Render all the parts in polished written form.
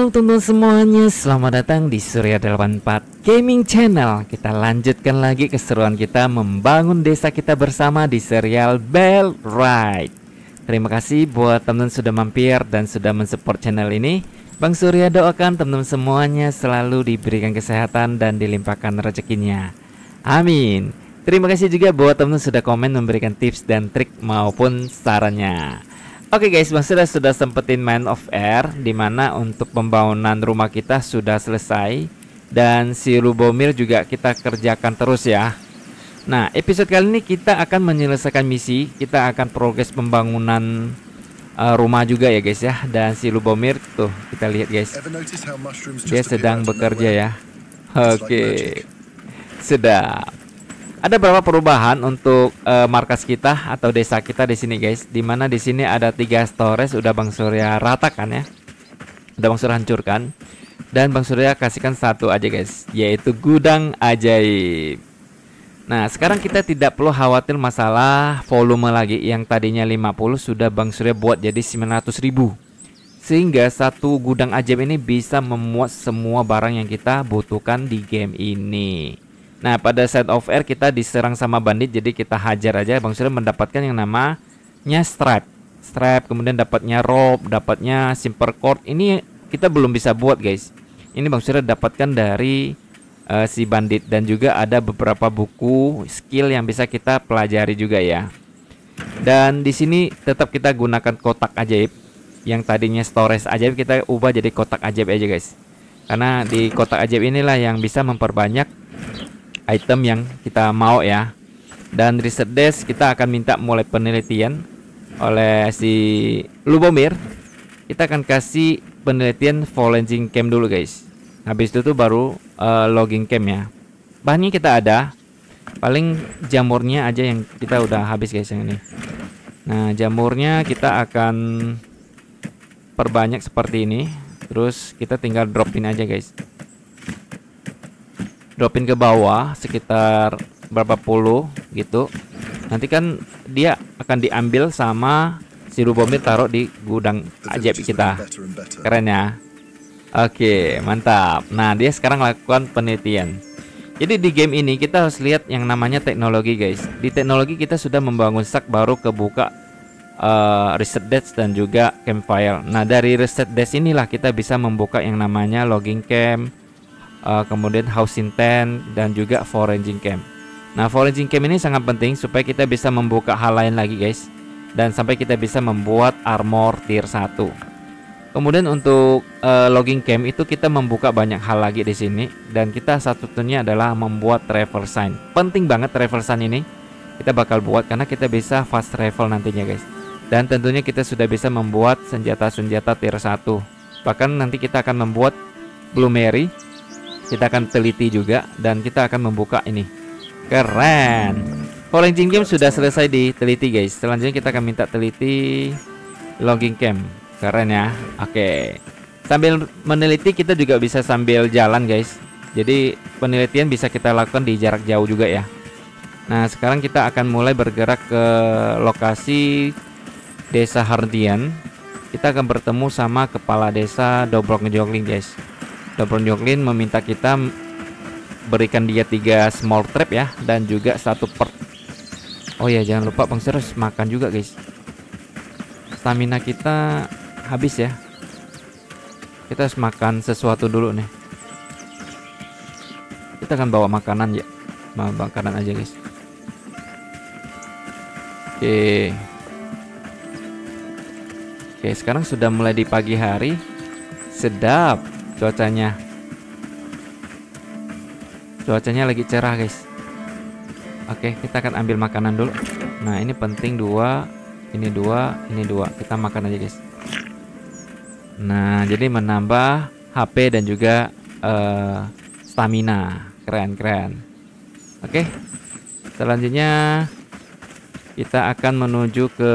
Halo teman-teman semuanya, selamat datang di Surya 84 Gaming Channel. Kita lanjutkan lagi keseruan kita membangun desa kita bersama di serial Bell Ride. Terima kasih buat teman-teman sudah mampir dan sudah mensupport channel ini. Bang Surya doakan teman-teman semuanya selalu diberikan kesehatan dan dilimpahkan rezekinya. Amin. Terima kasih juga buat teman-teman sudah komen memberikan tips dan trik maupun sarannya. Oke guys, Bang Surya sudah sempetin main off air, dimana untuk pembangunan rumah kita sudah selesai dan si Lubomir juga kita kerjakan terus ya. Nah, episode kali ini kita akan menyelesaikan misi, kita akan progres pembangunan rumah juga ya guys ya. Dan si Lubomir tuh kita lihat guys, dia sedang bekerja ya. Oke, sedap. Ada beberapa perubahan untuk markas kita atau desa kita di sini guys. Dimana di sini ada 3 storage udah Bang Surya ratakan ya. Udah Bang Surya hancurkan. Dan Bang Surya kasihkan satu aja guys, yaitu gudang ajaib. Nah sekarang kita tidak perlu khawatir masalah volume lagi. Yang tadinya 50 sudah Bang Surya buat jadi 900.000. Sehingga satu gudang ajaib ini bisa memuat semua barang yang kita butuhkan di game ini. Nah pada set of air kita diserang sama bandit, jadi kita hajar aja. Bang Surya mendapatkan yang namanya stripe, kemudian dapatnya rope, dapatnya simper cord. Ini kita belum bisa buat guys. Ini Bang Surya dapatkan dari si bandit. Dan juga ada beberapa buku skill yang bisa kita pelajari juga ya. Dan di sini tetap kita gunakan kotak ajaib. Yang tadinya storage ajaib kita ubah jadi kotak ajaib aja guys. Karena di kotak ajaib inilah yang bisa memperbanyak item yang kita mau ya. Dan research desk kita akan minta mulai penelitian oleh si Lubomir. Kita akan kasih penelitian foraging camp dulu guys. Habis itu tuh baru logging camp ya. Bahannya kita ada, paling jamurnya aja yang kita udah habis guys yang ini. Nah jamurnya kita akan perbanyak seperti ini. Terus kita tinggal dropin aja guys, dropin ke bawah sekitar berapa puluh gitu. Nanti kan dia akan diambil sama si Lubomir, taruh di gudang ajaib kita. Keren ya. Oke mantap. Nah dia sekarang lakukan penelitian. Jadi di game ini kita harus lihat yang namanya teknologi guys. Di teknologi kita sudah membangun stack, baru kebuka reset desk dan juga campfire. Nah dari reset desk inilah kita bisa membuka yang namanya logging camp, kemudian housing tent, dan juga foraging camp. Nah foraging camp ini sangat penting supaya kita bisa membuka hal lain lagi guys, dan sampai kita bisa membuat armor tier 1. Kemudian untuk logging camp itu kita membuka banyak hal lagi di sini, dan kita satunya adalah membuat travel sign. Penting banget travel sign ini kita bakal buat karena kita bisa fast travel nantinya guys. Dan tentunya kita sudah bisa membuat senjata-senjata tier 1. Bahkan nanti kita akan membuat Blue Mary. Kita akan teliti juga, dan kita akan membuka ini. Keren. Foraging camp sudah selesai diteliti guys. Selanjutnya kita akan minta teliti logging camp. Keren ya. Oke. Sambil meneliti kita juga bisa sambil jalan guys. Jadi penelitian bisa kita lakukan di jarak jauh juga ya. Nah sekarang kita akan mulai bergerak ke lokasi desa Hardian. Kita akan bertemu sama kepala desa Dobrok Joglin guys. Dobrok Joglin meminta kita berikan dia 3 small trap ya, dan juga 1 perk. Oh ya jangan lupa Bang Surya harus makan juga guys. Stamina kita habis ya. Kita harus makan sesuatu dulu nih. Kita akan bawa makanan ya. Bawa makanan aja guys. Oke. Oke sekarang sudah mulai di pagi hari. Sedap cuacanya. Cuacanya lagi cerah guys. Oke kita akan ambil makanan dulu. Nah ini penting 2, ini 2, ini 2. Kita makan aja guys. Nah jadi menambah HP dan juga stamina. Keren. Oke selanjutnya kita akan menuju ke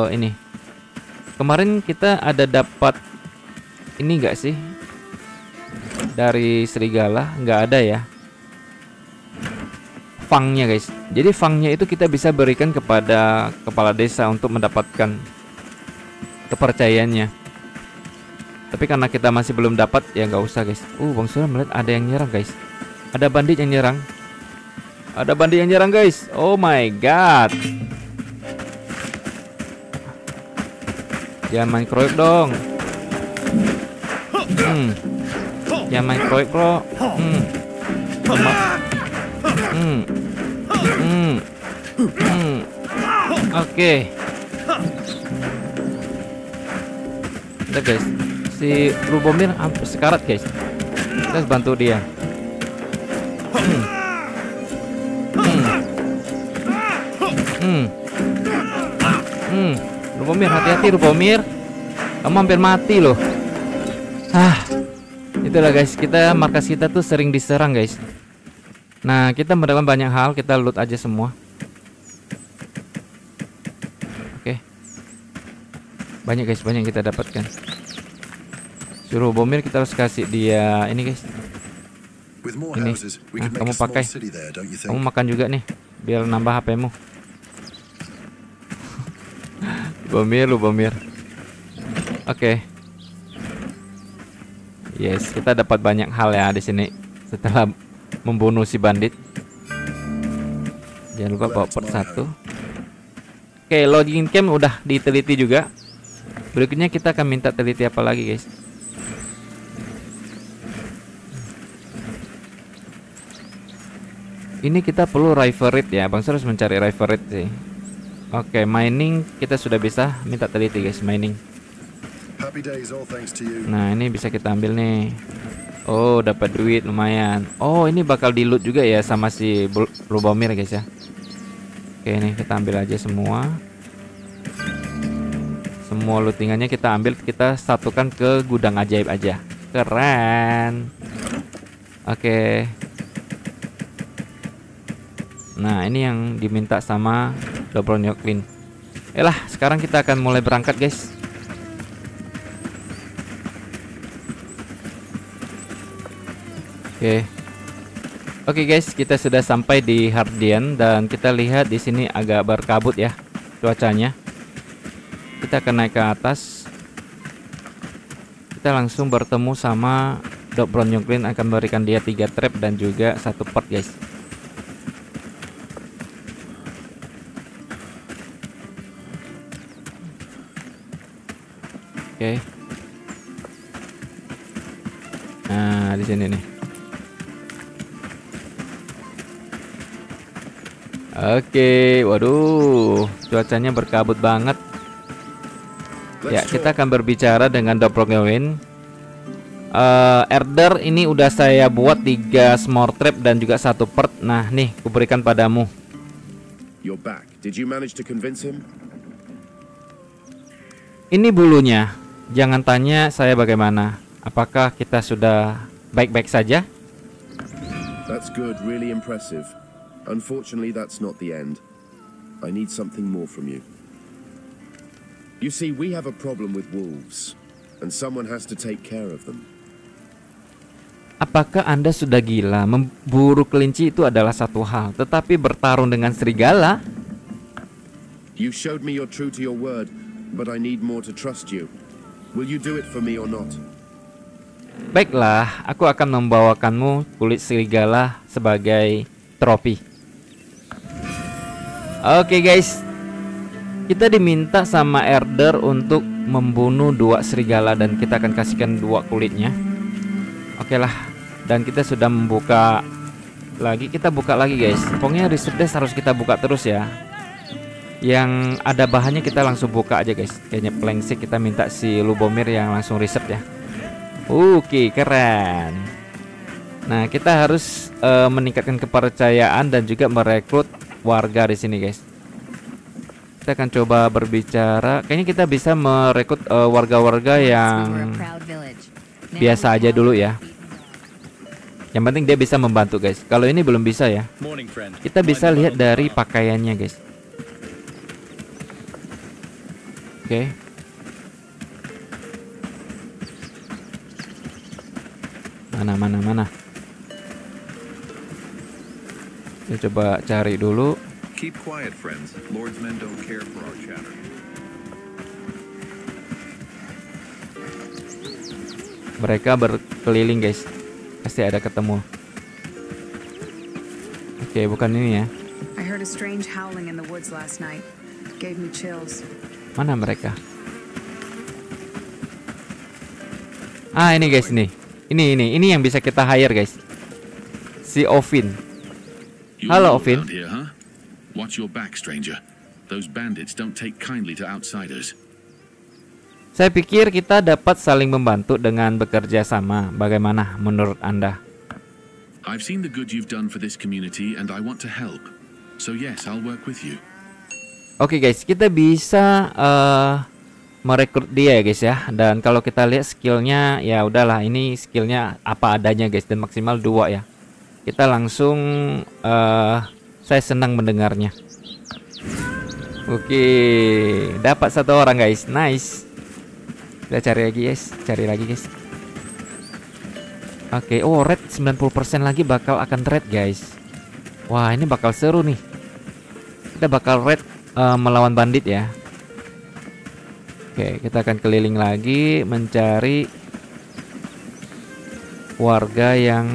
ini. Kemarin kita ada dapat ini enggak sih dari serigala? Nggak ada ya fangnya guys. Jadi fangnya itu kita bisa berikan kepada kepala desa untuk mendapatkan kepercayaannya. Tapi karena kita masih belum dapat, ya nggak usah guys. Bang Surya melihat ada yang nyerang guys. Ada bandit yang nyerang. Ada bandit yang nyerang guys. Oh my god. Jangan main kroik dong. Jangan main kroik bro. Oke. Udah guys. Si Lubomir hampir sekarat guys. Kita harus bantu dia. Lubomir, hati-hati Lubomir. Kamu hampir mati loh. Itulah guys, markas kita tuh sering diserang guys. Nah, kita mendapatkan banyak hal, kita loot aja semua. Oke. Banyak guys, banyak kita dapatkan. Suruh Lubomir, kita harus kasih dia ini guys. Ini. Nah, kamu pakai. Kamu makan juga nih, biar nambah HP-mu. Lubomir. Oke. Yes, kita dapat banyak hal ya di sini setelah membunuh si bandit. Jangan lupa bawa per 1. Oke, login camp udah diteliti juga. Berikutnya kita akan minta teliti apa lagi guys. Ini kita perlu river ya. Bang harus mencari river sih. Oke, mining kita sudah bisa minta teliti guys, mining. Nah, ini bisa kita ambil nih. Oh, dapat duit lumayan. Oh, ini bakal di loot juga ya sama si Lubomir guys ya. Oke, ini kita ambil aja semua. Semua lootingannya kita ambil, kita satukan ke gudang ajaib aja. Keren. Oke. Nah, ini yang diminta sama Dobronyoklin. Sekarang kita akan mulai berangkat guys. Oke guys, kita sudah sampai di Hardian dan kita lihat di sini agak berkabut ya cuacanya. Kita akan naik ke atas. Kita langsung bertemu sama Dobronyoklin, akan memberikan dia 3 trap dan juga 1 port guys. Oke. Nah, di sini nih. Oke, waduh, cuacanya berkabut banget. Ya, kita akan berbicara dengan Dobronyoklin. Herder ini udah saya buat 3 small trap dan juga 1 port. Nah, nih, kuberikan padamu. Ini bulunya. Jangan tanya saya bagaimana. Apakah kita sudah baik-baik saja? That's good, really impressive. Unfortunately, that's not the end. I need something more from you. You see, we have a problem with wolves, and someone has to take care of them. Apakah Anda sudah gila? Memburu kelinci itu adalah satu hal, tetapi bertarung dengan serigala? You showed me you're true to your word, but I need more to trust you. Will you do it for me or not? Baiklah, aku akan membawakanmu kulit serigala sebagai trofi. Oke guys, kita diminta sama Herder untuk membunuh 2 serigala dan kita akan kasihkan 2 kulitnya. Oke lah, dan kita sudah membuka lagi, kita buka lagi guys. Pokoknya reset desk harus kita buka terus ya. Yang ada bahannya kita langsung buka aja guys. Kayaknya Planksik kita minta si Lubomir yang langsung riset ya. Oke, keren. Nah, kita harus meningkatkan kepercayaan dan juga merekrut warga di sini guys. Kita akan coba berbicara. Kayaknya kita bisa merekrut warga-warga yang biasa aja dulu ya. Yang penting dia bisa membantu guys. Kalau ini belum bisa ya. Kita bisa lihat dari pakaiannya guys. Oke. Mana. Kita coba cari dulu. Keep quiet, friends. Lord's men don't care for our chatter. Mereka berkeliling guys. Pasti ada ketemu. Oke, bukan ini ya. I heard a strange howling in the woods last night. Gave me chills. Mana mereka? Ah, ini guys nih. Ini yang bisa kita hire guys. Si Ovin. Halo Ovin. Here, huh? Watch your back, stranger. Those bandits don't take kindly to outsiders. Saya pikir kita dapat saling membantu dengan bekerja sama. Bagaimana menurut Anda? I've seen the good you've done for this community and I want to help. So yes, I'll work with you. Oke guys, kita bisa merekrut dia ya guys ya. Dan kalau kita lihat skillnya, ya udahlah, ini skillnya apa adanya guys, dan maksimal 2 ya. Kita langsung saya senang mendengarnya. Oke, dapat 1 orang guys, nice. Kita cari lagi guys. Oke, oh red 90% lagi bakal akan red guys. Wah, ini bakal seru nih. Kita bakal red melawan bandit ya. Oke, kita akan keliling lagi mencari warga yang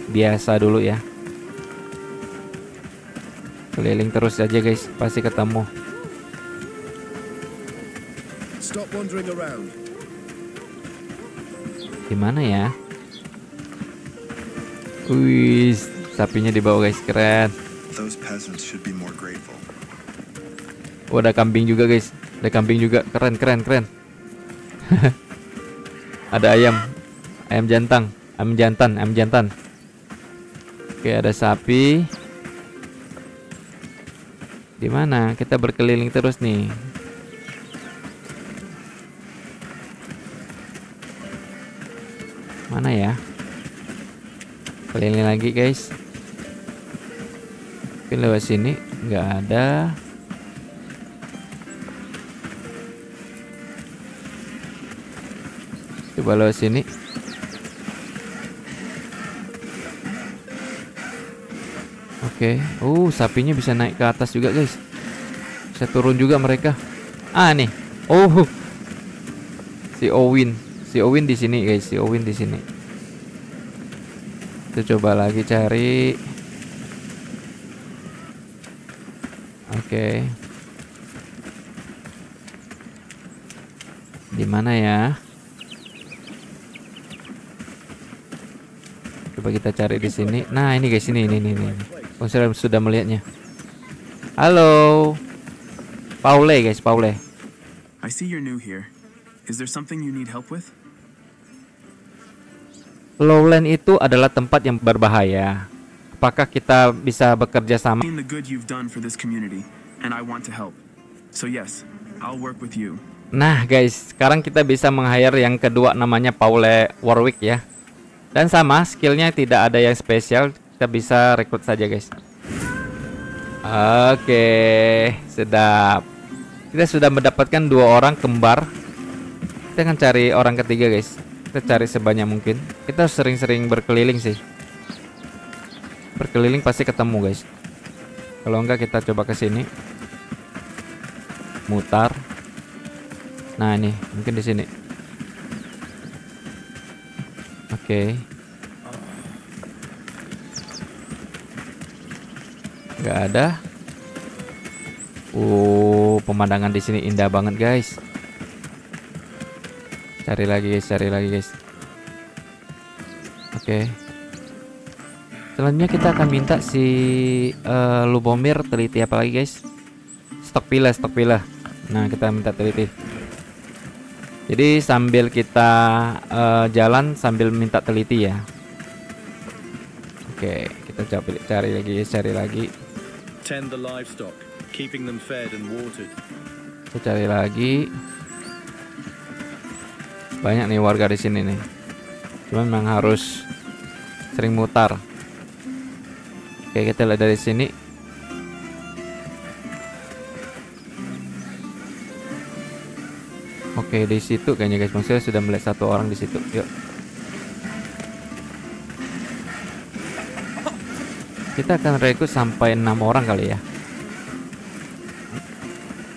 biasa dulu ya. Keliling terus aja guys, pasti ketemu. Stop wandering around. Gimana ya? Wih, sapinya dibawa guys, keren. Those peasants should be more grateful. Oh, ada kambing juga guys. Ada kambing juga, keren. Ada ayam jantan. Oke, ada sapi. Di mana? Kita berkeliling terus nih. Mana ya? Keliling lagi guys. Mungkin lewat sini nggak ada. Coba lewat sini. Oke. Sapinya bisa naik ke atas juga guys. Bisa turun juga mereka. Ah nih. Oh. Si Owen di sini guys, di sini. Kita coba lagi cari. Oke. Di mana ya? Coba kita cari di sini. Nah, ini guys, ini. Saya sudah melihatnya. Halo. Paule guys, Paule. I see you're new here. Is there something you need help with? Lowland itu adalah tempat yang berbahaya. Apakah kita bisa bekerja sama? Seen the good you've done for this community, and I want to help. So yes, I'll work with you. Nah guys, sekarang kita bisa meng-hire yang kedua, namanya Paule Warwick ya. Dan sama, skillnya tidak ada yang spesial. Kita bisa rekrut saja guys. Oke, sedap. Kita sudah mendapatkan 2 orang kembar. Kita akan cari orang ketiga guys. Kita cari sebanyak mungkin. Kita sering-sering berkeliling sih. Berkeliling pasti ketemu guys. Kalau enggak kita coba ke sini. Mutar. Nah, ini mungkin di sini. Oke. Enggak ada. Pemandangan di sini indah banget guys. Cari lagi guys. Oke. Selanjutnya kita akan minta si Lubomir teliti apa lagi guys? Stok pila. Nah, kita minta teliti. Jadi sambil kita jalan sambil minta teliti ya. Oke, kita cari lagi. Tend the livestock, keeping them fed and watered. Kita cari lagi. Banyak nih warga di sini nih. Cuman memang harus sering mutar. Oke, kita lihat dari sini. Oke, di situ kayaknya guys. Maksudnya sudah melihat 1 orang di situ. Yuk. Kita akan rekrut sampai 6 orang kali ya.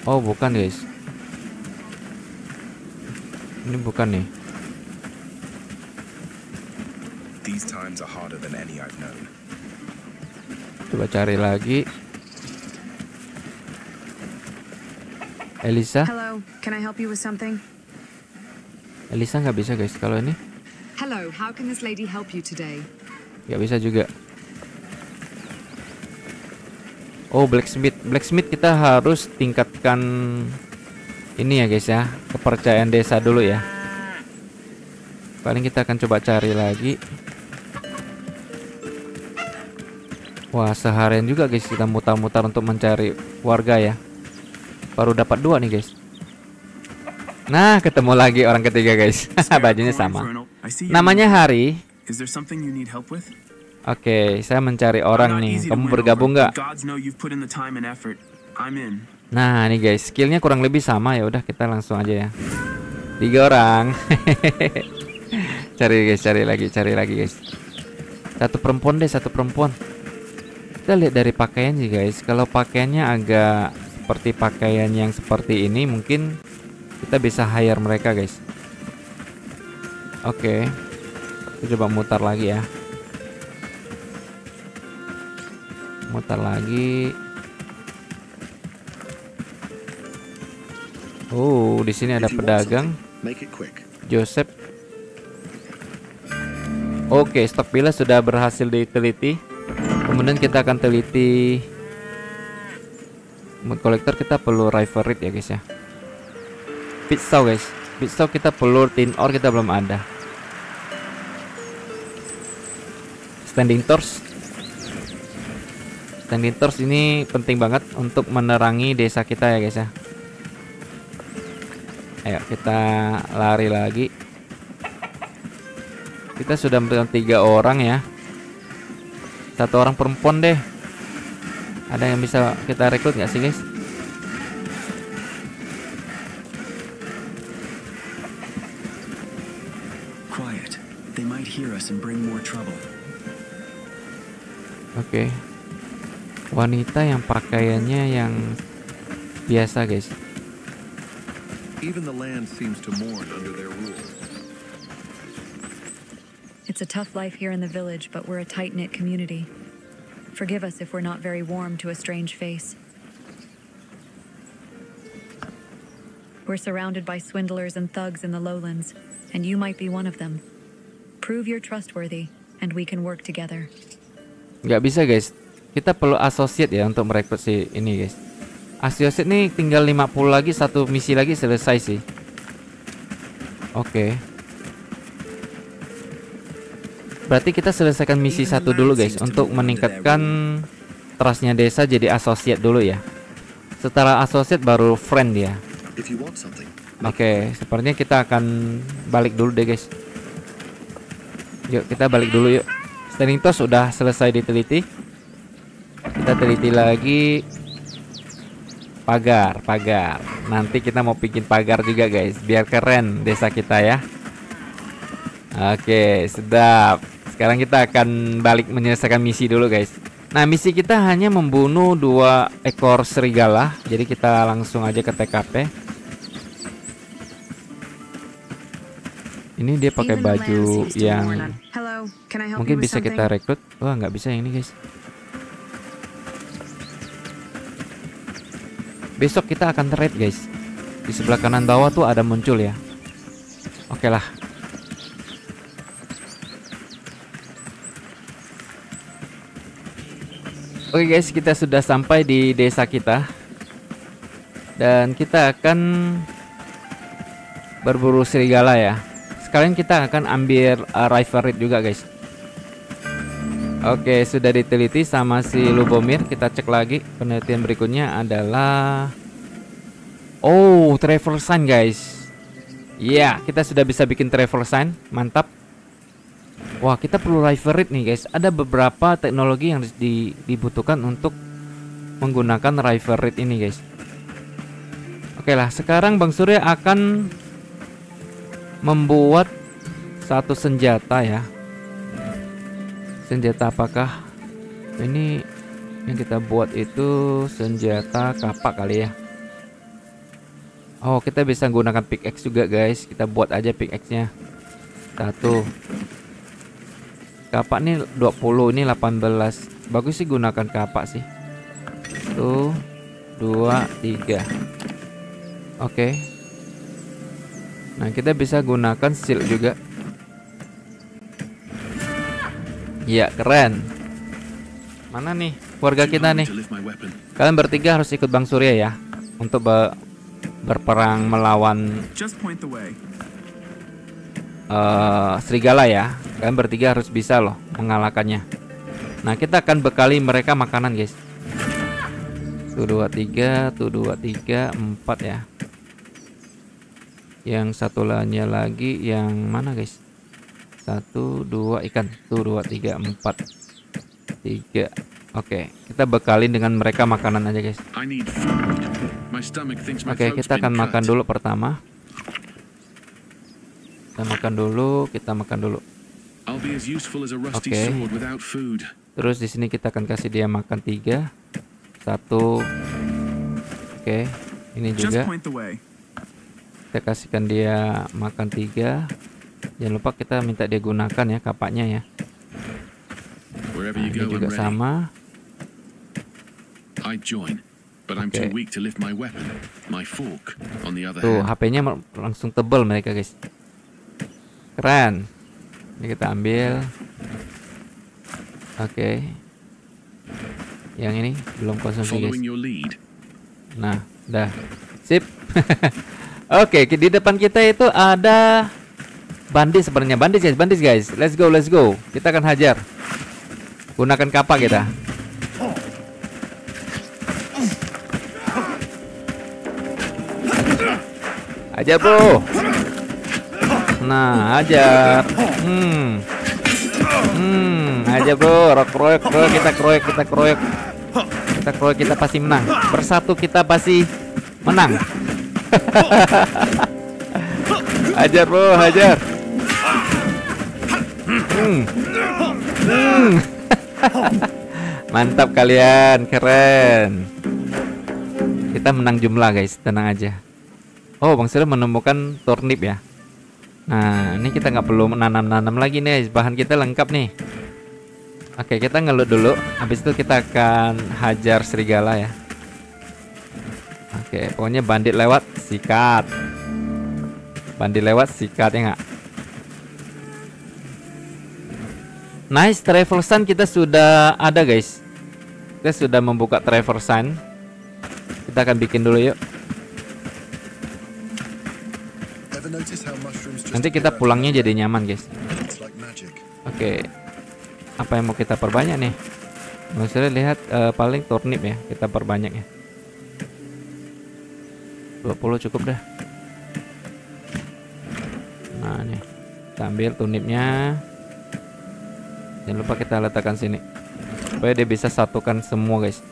Oh, bukan guys. Ini bukan nih. These times are harder than any I've known. Coba cari lagi. Elisa. Hello, can I help you with something? Elisa nggak bisa guys kalau ini. Hello, how can this lady help you today? Nggak bisa juga. Oh, blacksmith. Blacksmith kita harus tingkatkan ini ya guys ya, kepercayaan desa dulu ya. Paling kita akan coba cari lagi. Wah, seharian juga guys kita mutar-mutar untuk mencari warga ya. Baru dapat 2 nih guys. Nah, ketemu lagi orang ketiga guys. Bajunya sama. Namanya Hari. Is there something you need help with? Oke, saya mencari orang nih. Kamu bergabung nggak? Nah, nih guys, skillnya kurang lebih sama ya. Udah kita langsung aja ya. 3 orang. Cari guys, cari lagi guys. Satu perempuan deh, satu perempuan. Kita lihat dari pakaian sih guys. Kalau pakaiannya agak seperti pakaian yang seperti ini, mungkin kita bisa hire mereka guys. Oke, kita coba mutar lagi ya. Mutar lagi. Oh, di sini ada pedagang. Joseph. Oke, stok bila sudah berhasil diteliti. Kemudian kita akan teliti mood collector. Kita perlu riverite ya guys ya. Pitsaw guys. Pitsaw kita perlu, tin ore kita belum ada. Standing torch. Standing torch ini penting banget untuk menerangi desa kita ya guys ya. Ayo kita lari lagi. Kita sudah ambil 3 orang ya. 1 orang perempuan deh. Ada yang bisa kita rekrut nggak sih guys? Quiet. They might hear us and bring more trouble. Oke. Wanita yang pakaiannya yang biasa guys. Even the land seems to mourn under their rule. It's a tough life here in the village, but we're a tight-knit community. Forgive us if we're not very warm to a strange face. We're surrounded by swindlers and thugs in the lowlands, and you might be one of them. Prove you're trustworthy, and we can work together. Nggak bisa guys. Kita perlu associate ya untuk merekrut si ini guys. Associate nih tinggal 50 lagi, 1 misi lagi selesai sih. Oke. Berarti kita selesaikan misi 1 dulu guys, untuk meningkatkan trustnya desa jadi associate dulu ya. Setelah associate baru friend ya. Oke, sepertinya kita akan balik dulu deh guys. Yuk kita balik dulu yuk. Standing torch sudah selesai diteliti. Kita teliti lagi pagar. Nanti kita mau bikin pagar juga guys, biar keren desa kita ya. Oke, sedap. Sekarang kita akan balik menyelesaikan misi dulu guys. Nah, misi kita hanya membunuh 2 ekor serigala. Jadi kita langsung aja ke TKP. Ini dia pakai baju yang mungkin bisa kita rekrut. Wah, nggak bisa yang ini guys. Besok kita akan raid guys. Di sebelah kanan bawah tuh ada muncul ya. Oke lah. Oke guys, kita sudah sampai di desa kita. Dan kita akan berburu serigala ya. Sekalian kita akan ambil riverite juga guys. Oke, sudah diteliti sama si Lubomir. Kita cek lagi. Penelitian berikutnya adalah travel sign guys. Iya, kita sudah bisa bikin travel sign. Mantap. Wah, kita perlu riverite nih guys. Ada beberapa teknologi yang dibutuhkan untuk menggunakan riverite ini guys. Oke lah, sekarang Bang Surya akan membuat satu senjata ya. Senjata apakah ini yang kita buat? Itu senjata kapak kali ya. Oh, kita bisa gunakan pickaxe juga guys. Kita buat aja pickaxe nya 1. Kapak nih 20, ini 18. Bagus sih gunakan kapak sih. 1, 2, 3. Oke. Nah, kita bisa gunakan shield juga. Iya, keren. Mana nih keluarga kita nih? Kalian bertiga harus ikut Bang Surya ya untuk berperang melawan serigala ya. Kalian bertiga harus bisa loh mengalahkannya. Nah, kita akan bekali mereka makanan, guys. 1, 2, 3, 1, 2, 3, 4 ya. Yang satu lainnya lagi yang mana, guys? 1, 2 ikan. 1, 2, 3, 4, 3. Oke, kita bekalin dengan mereka makanan aja, guys. Oke, kita akan makan dulu pertama. Kita makan dulu. Oke. Terus di sini kita akan kasih dia makan 3. 1. Oke, ini juga. Kita kasihkan dia makan 3. Jangan lupa kita minta dia gunakan ya kapaknya ya. Nah, ini juga sama. Tuh, HP-nya langsung tebal mereka, guys. Keren. Ini kita ambil. Oke. Yang ini belum konsumsi, guys. Nah, dah. Sip. Oke, di depan kita itu ada bandit sebenarnya. Bandit guys. Let's go. Kita akan hajar. Gunakan kapak kita. Hajar, bro. Nah, hajar. Aja, bro. Kroyek, kita kroyek. Kita pasti menang. Bersatu kita pasti menang. Hajar, bro, hajar. Mantap kalian, keren. Kita menang jumlah, guys, tenang aja. Oh, Bang Surya menemukan turnip ya. Nah, ini kita nggak perlu menanam lagi nih, bahan kita lengkap nih. Oke, kita ngelut dulu. Habis itu kita akan hajar serigala ya. Oke, pokoknya bandit lewat sikat. Ya nggak? Nice, travel sign kita sudah ada, guys. Kita sudah membuka travel sign. Kita akan bikin dulu yuk. Nanti kita pulangnya jadi nyaman, guys. Oke. Apa yang mau kita perbanyak nih? Maksudnya lihat paling turnip ya, kita perbanyak ya. 20 cukup dah. Nah, nih. Kita ambil turnipnya. Jangan lupa kita letakkan sini. Supaya dia bisa satukan semua, guys.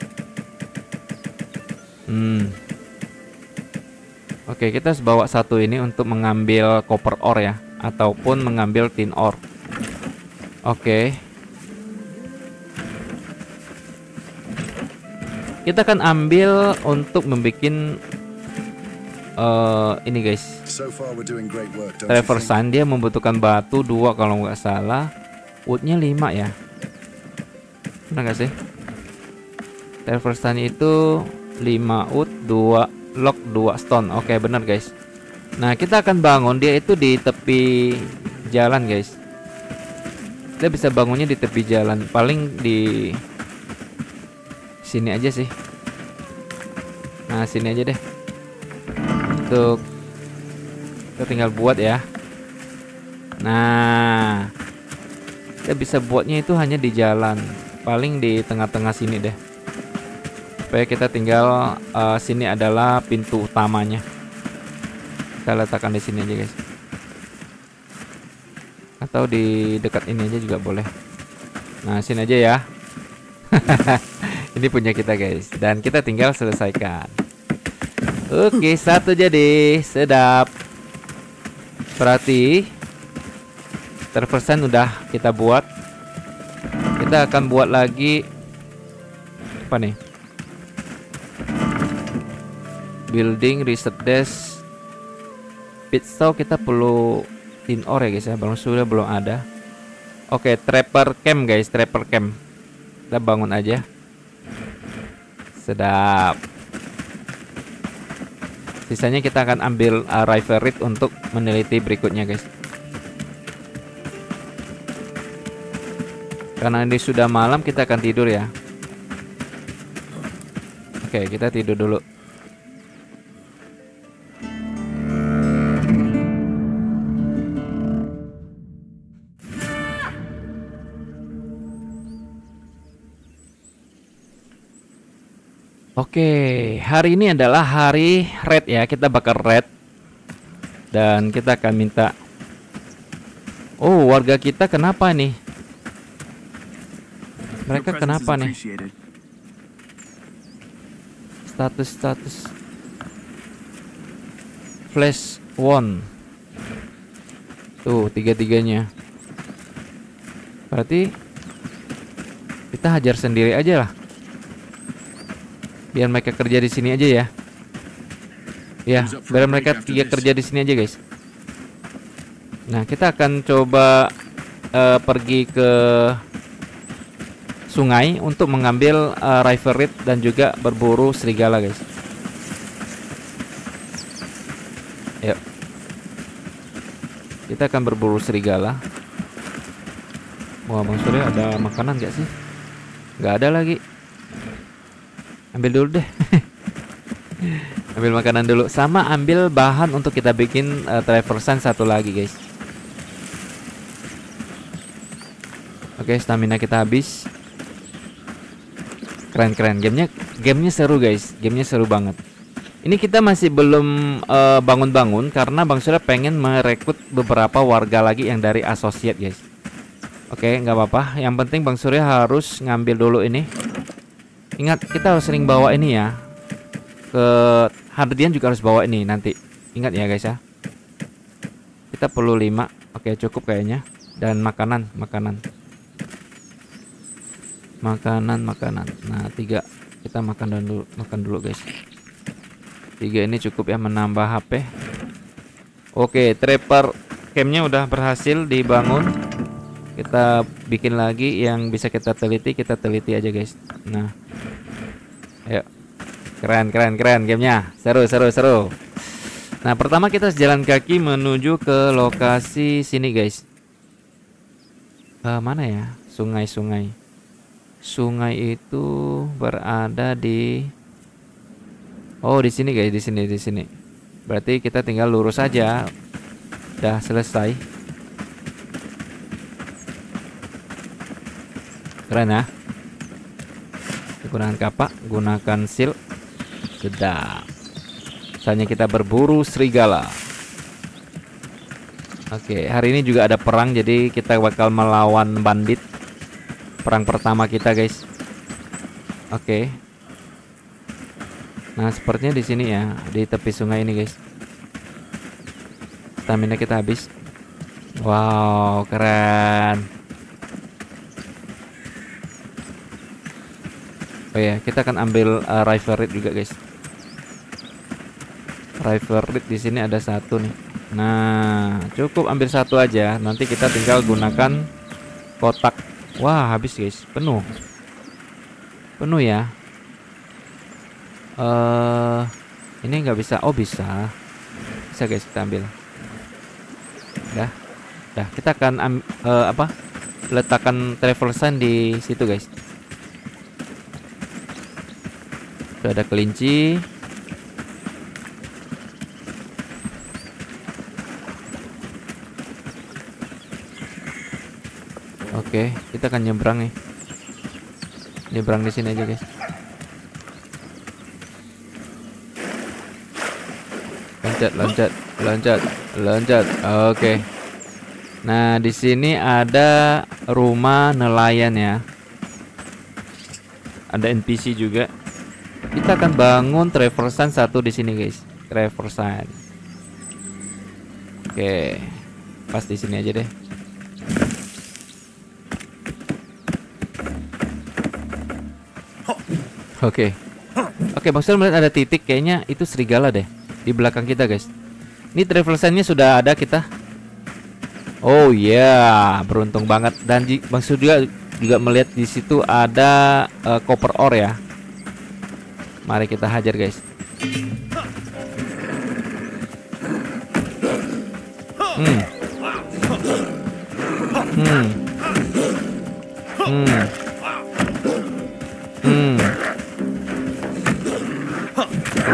Oke, kita harus bawa satu ini untuk mengambil copper ore ya, ataupun mengambil tin ore. Oke. Kita akan ambil untuk membuat ini, guys. Travel sign dia membutuhkan batu 2 kalau nggak salah. Woodnya 5 ya. Benar nggak sih? Travel sign itu 5 wood, 2 log, 2 stone. Oke, benar, guys. Nah, kita akan bangun dia itu di tepi jalan, guys. Kita bisa bangunnya di tepi jalan, paling di sini aja sih. Nah, sini aja deh. Untuk kita tinggal buat ya. Nah, kita bisa buatnya itu hanya di jalan, paling di tengah-tengah sini deh. Supaya kita tinggal sini adalah pintu utamanya. Kita letakkan di sini aja, guys. Atau di dekat ini aja juga boleh. Nah, sini aja ya. Ini punya kita, guys. Dan kita tinggal selesaikan. Oke, satu jadi. Sedap. Berarti terpersen udah kita buat. Kita akan buat lagi apa nih? Building, research desk, pit stop. Kita perlu tin ore ya, guys ya. Bang Surya belum ada. Oke, trapper camp guys, trapper camp. Kita bangun aja. Sedap. Sisanya kita akan ambil rifle reed untuk meneliti berikutnya guys. Karena ini sudah malam, kita akan tidur ya. Oke, kita tidur dulu. Oke, hari ini adalah hari raid ya. Kita bakal raid. Dan kita akan minta. Oh, warga kita kenapa nih? Mereka kenapa nih? Status flash one. Tuh, tiga-tiganya. Berarti kita hajar sendiri aja lah. Biar mereka kerja di sini aja ya. Ya, biar mereka kerja di sini aja guys. Nah, kita akan coba pergi ke sungai untuk mengambil rifle reed dan juga berburu serigala guys. Yuk. Kita akan berburu serigala. Wah, Bang Surya ada makanan gak sih? Gak ada lagi. Ambil dulu deh. Ambil makanan dulu. Sama ambil bahan untuk kita bikin traversan satu lagi guys. Oke, stamina kita habis. Keren-keren. Gamenya seru guys. Gamenya seru banget. Ini kita masih belum bangun-bangun karena Bang Surya pengen merekrut beberapa warga lagi yang dari associate guys. Oke, nggak apa-apa. Yang penting Bang Surya harus ngambil dulu ini. Ingat, kita harus sering bawa ini ya. Ke Hardian juga harus bawa ini nanti. Ingat ya guys ya. Kita perlu 5. Oke, cukup kayaknya. Dan makanan. Nah, 3. Kita makan dulu guys. 3 ini cukup ya, menambah HP. Oke, trapper campnya udah berhasil dibangun. Kita bikin lagi yang bisa kita teliti aja guys. Nah, ayo. Keren gamenya. Seru. Nah, pertama kita jalan kaki menuju ke lokasi sini guys. Mana ya? Sungai. Sungai itu berada di di sini guys, di sini. Berarti kita tinggal lurus aja. Udah selesai. Keren ya. Gunakan kapak, gunakan shield. Sedap. Misalnya kita berburu serigala. Oke, hari ini juga ada perang, jadi kita bakal melawan bandit. Perang pertama kita, guys. Oke. Nah, sepertinya di sini ya, di tepi sungai ini, guys. Stamina kita habis. Wow, keren. Oh ya, kita akan ambil rifle reed juga, guys. Rifle reed di sini ada 1 nih. Nah, cukup ambil 1 aja. Nanti kita tinggal gunakan kotak. Wah, habis guys, penuh ya. Ini nggak bisa. Oh, bisa guys, kita ambil. Dah, kita akan letakkan travel sign di situ guys. Sudah ada kelinci. Oke, kita akan nyebrang nih. Nyebrang di sini aja, guys. Loncat. Oke. Nah, di sini ada rumah nelayan ya. Ada NPC juga. Kita akan bangun traversan 1 di sini, guys. Traversan. Oke. Pas di sini aja deh. Oke, Bang Sel melihat ada titik, kayaknya itu serigala deh di belakang kita, guys. Ini travel sign-nya sudah ada kita. Oh ya, beruntung banget. Dan Bang Su juga melihat di situ ada copper ore ya. Mari kita hajar guys.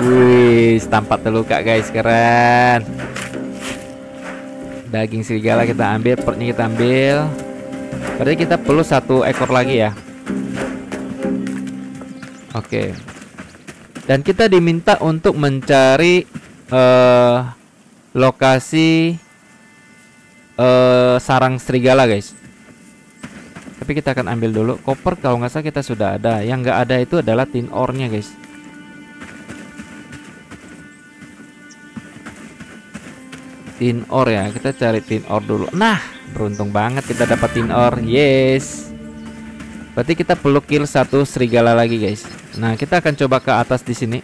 Wih, tampak terluka guys, keren. Daging serigala kita ambil, perutnya kita ambil. Berarti kita perlu 1 ekor lagi ya. Oke. Dan kita diminta untuk mencari lokasi sarang serigala guys. Tapi kita akan ambil dulu. Koper kalau nggak salah kita sudah ada. Yang nggak ada itu adalah tin ore-nya guys. Tin ore ya, kita cari tin ore dulu. Nah, beruntung banget kita dapat tin ore. Yes. Berarti kita perlu kill 1 serigala lagi guys. Nah, kita akan coba ke atas di sini.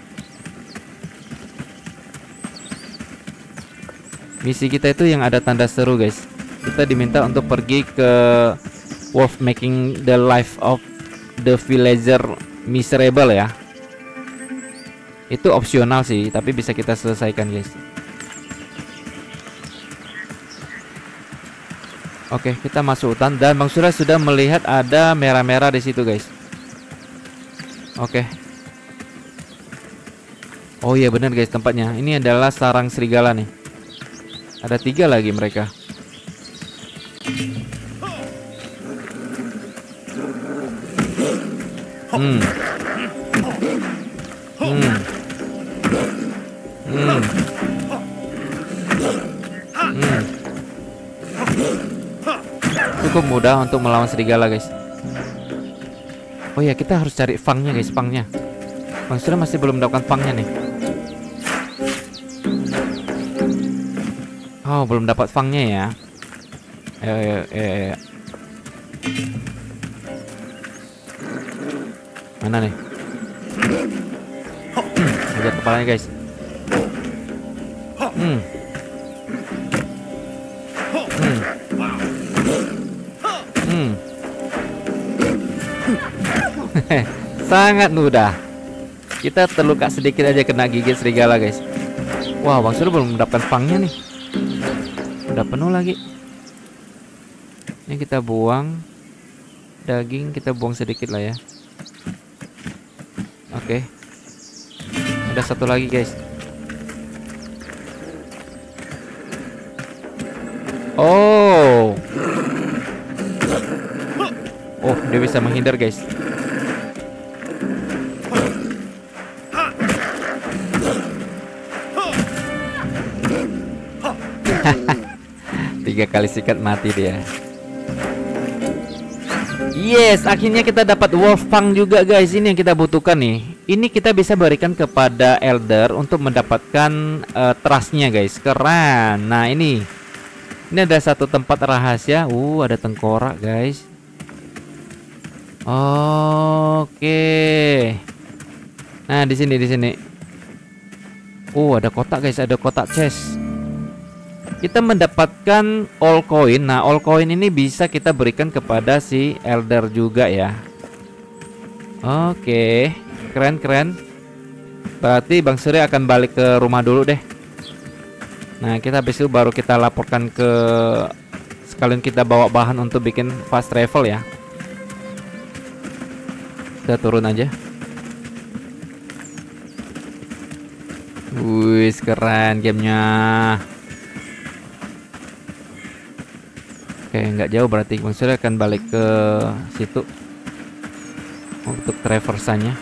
Misi kita itu yang ada tanda seru guys. Kita diminta untuk pergi ke wolf making the life of the villager miserable ya. Itu opsional sih, tapi bisa kita selesaikan guys. Oke, kita masuk hutan dan Bang Surya sudah melihat ada merah-merah di situ, guys. Oke. Oh iya benar guys tempatnya. Ini adalah sarang serigala nih. Ada 3 lagi mereka. Cukup mudah untuk melawan serigala guys. Oh ya, kita harus cari fangnya guys, fangnya. Bang Surya masih belum mendapatkan fangnya nih. Oh, belum dapat fangnya ya. Ayo. Mana nih? Lihat kepalanya guys. Sangat mudah. Kita terluka sedikit aja kena gigit serigala guys. Wah, Bang Surya belum mendapatkan fangnya nih. Udah penuh lagi. Ini kita buang daging, kita buang sedikit lah ya. Oke. Ada 1 lagi guys. Oh, dia bisa menghindar guys. Tiga kali sikat mati dia. Yes, akhirnya kita dapat wolf fang juga guys. Ini yang kita butuhkan nih. Ini kita bisa berikan kepada elder untuk mendapatkan trustnya guys. Keren. Nah ini ada 1 tempat rahasia. Ada tengkorak guys. Oke. Nah di sini. Ada kotak guys. Ada kotak chest. Kita mendapatkan all coin. Nah, all coin ini bisa kita berikan kepada si elder juga ya. Oke, keren. Berarti Bang Surya akan balik ke rumah dulu deh. Nah, kita habis itu baru kita laporkan ke, sekalian kita bawa bahan untuk bikin fast travel ya. Kita turun aja. Wih, keren gamenya. Oke, nggak jauh berarti Bang Surya akan balik ke situ untuk traversannya.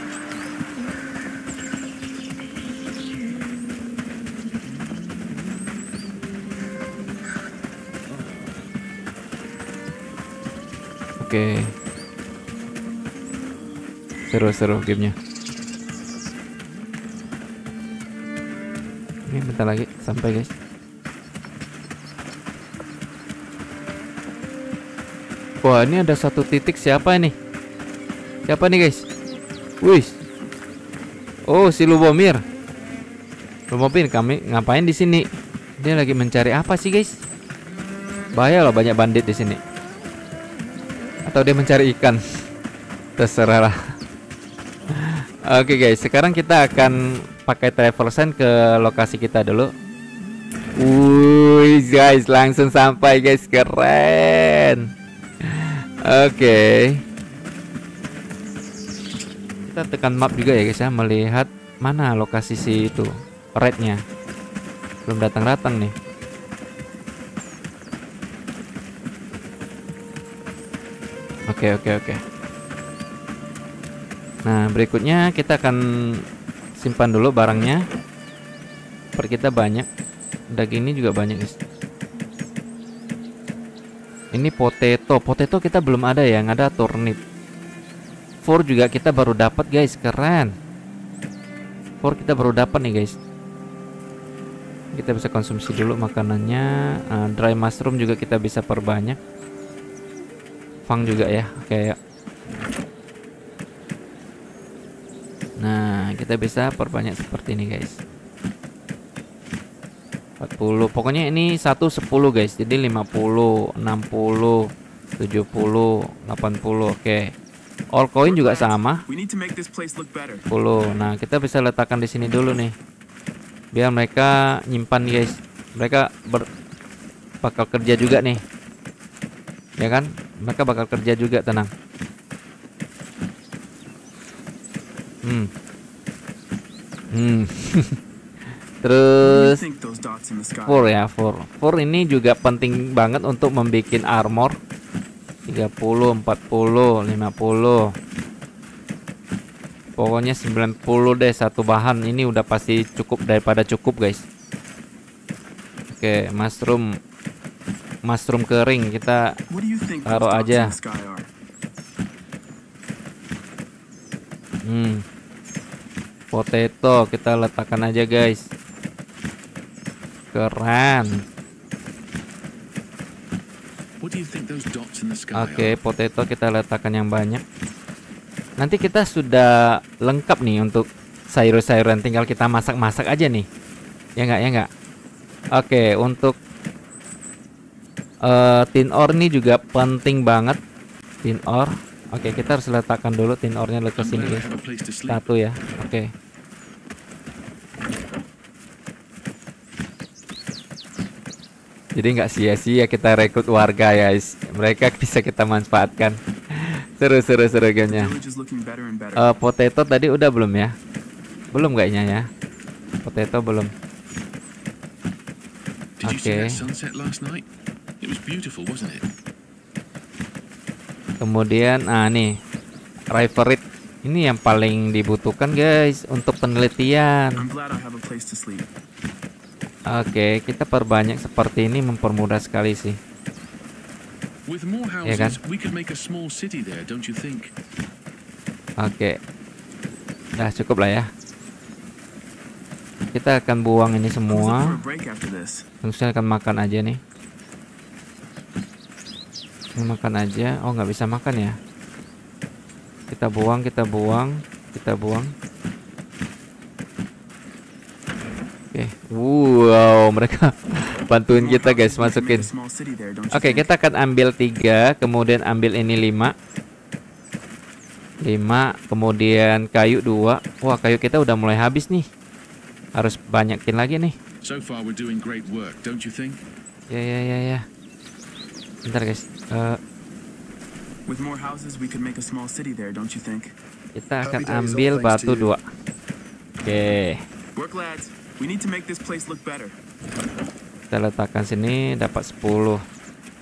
Oke, seru gamenya. Ini bentar lagi sampai guys. Wah, ini ada 1 titik. Siapa ini? Siapa nih guys? Wih. Oh, si Lubomir. Lubomir, kami ngapain di sini? Dia lagi mencari apa sih guys? Bahaya loh, banyak bandit di sini. Atau dia mencari ikan. Terserah lah. Oke guys, sekarang kita akan pakai travel sign ke lokasi kita dulu. Wuih guys, langsung sampai guys, keren. Oke. Kita tekan map juga ya guys ya, melihat mana lokasi si itu raidnya. Belum datang-datang nih. Oke. Nah, berikutnya kita akan simpan dulu barangnya. Per kita banyak. Daging ini juga banyak guys. Ini potato kita belum ada ya, yang ada turnip. Fur juga kita baru dapat guys, keren. Fur kita baru dapat nih guys. Kita bisa konsumsi dulu makanannya. Dry mushroom juga kita bisa perbanyak. Fang juga ya, oke ya. Nah, kita bisa perbanyak seperti ini guys. 40, pokoknya ini 110 guys. Jadi 50, 60, 70, 80. Oke. All coin juga sama. 10. Nah, kita bisa letakkan di sini dulu nih. Biar mereka nyimpan guys. Mereka bakal kerja juga nih. Ya kan? Mereka bakal kerja juga, tenang. Terus Fur ya, Fur ini juga penting banget untuk membuat armor. 30, 40, 50. Pokoknya 90 deh satu bahan. Ini udah pasti cukup, daripada cukup guys. Oke, mushroom kering kita taruh aja. Potato kita letakkan aja guys. Keren. Oke, potato kita letakkan yang banyak. Nanti kita sudah lengkap nih untuk sayur-sayuran, tinggal kita masak-masak aja nih. Ya enggak? Oke, untuk tin ore ini juga penting banget. Tin ore. Oke, kita harus letakkan dulu tin ore-nya ke sini guys. Satu ya. Oke. Jadi nggak sia-sia kita rekrut warga guys. Mereka bisa kita manfaatkan. Seru gamenya. Potato tadi udah belum ya? Belum kayaknya ya. Potato belum. Oke. Kemudian nih Riverit. Ini yang paling dibutuhkan guys untuk penelitian. Oke, kita perbanyak seperti ini, mempermudah sekali sih. Ya kan? Oke. Nah, cukup lah ya. Kita akan buang ini semua. Langsung akan makan aja nih. Makan aja. Oh, nggak bisa makan ya. Kita buang. Oke. Wow, mereka bantuin kita guys, masukin. Oke, kita akan ambil 3, kemudian ambil ini 5, kemudian kayu 2. Wah, kayu kita udah mulai habis nih. Harus banyakin lagi nih. Ya. Bentar guys. Kita akan ambil batu 2. Oke. Kita letakkan sini dapat 10.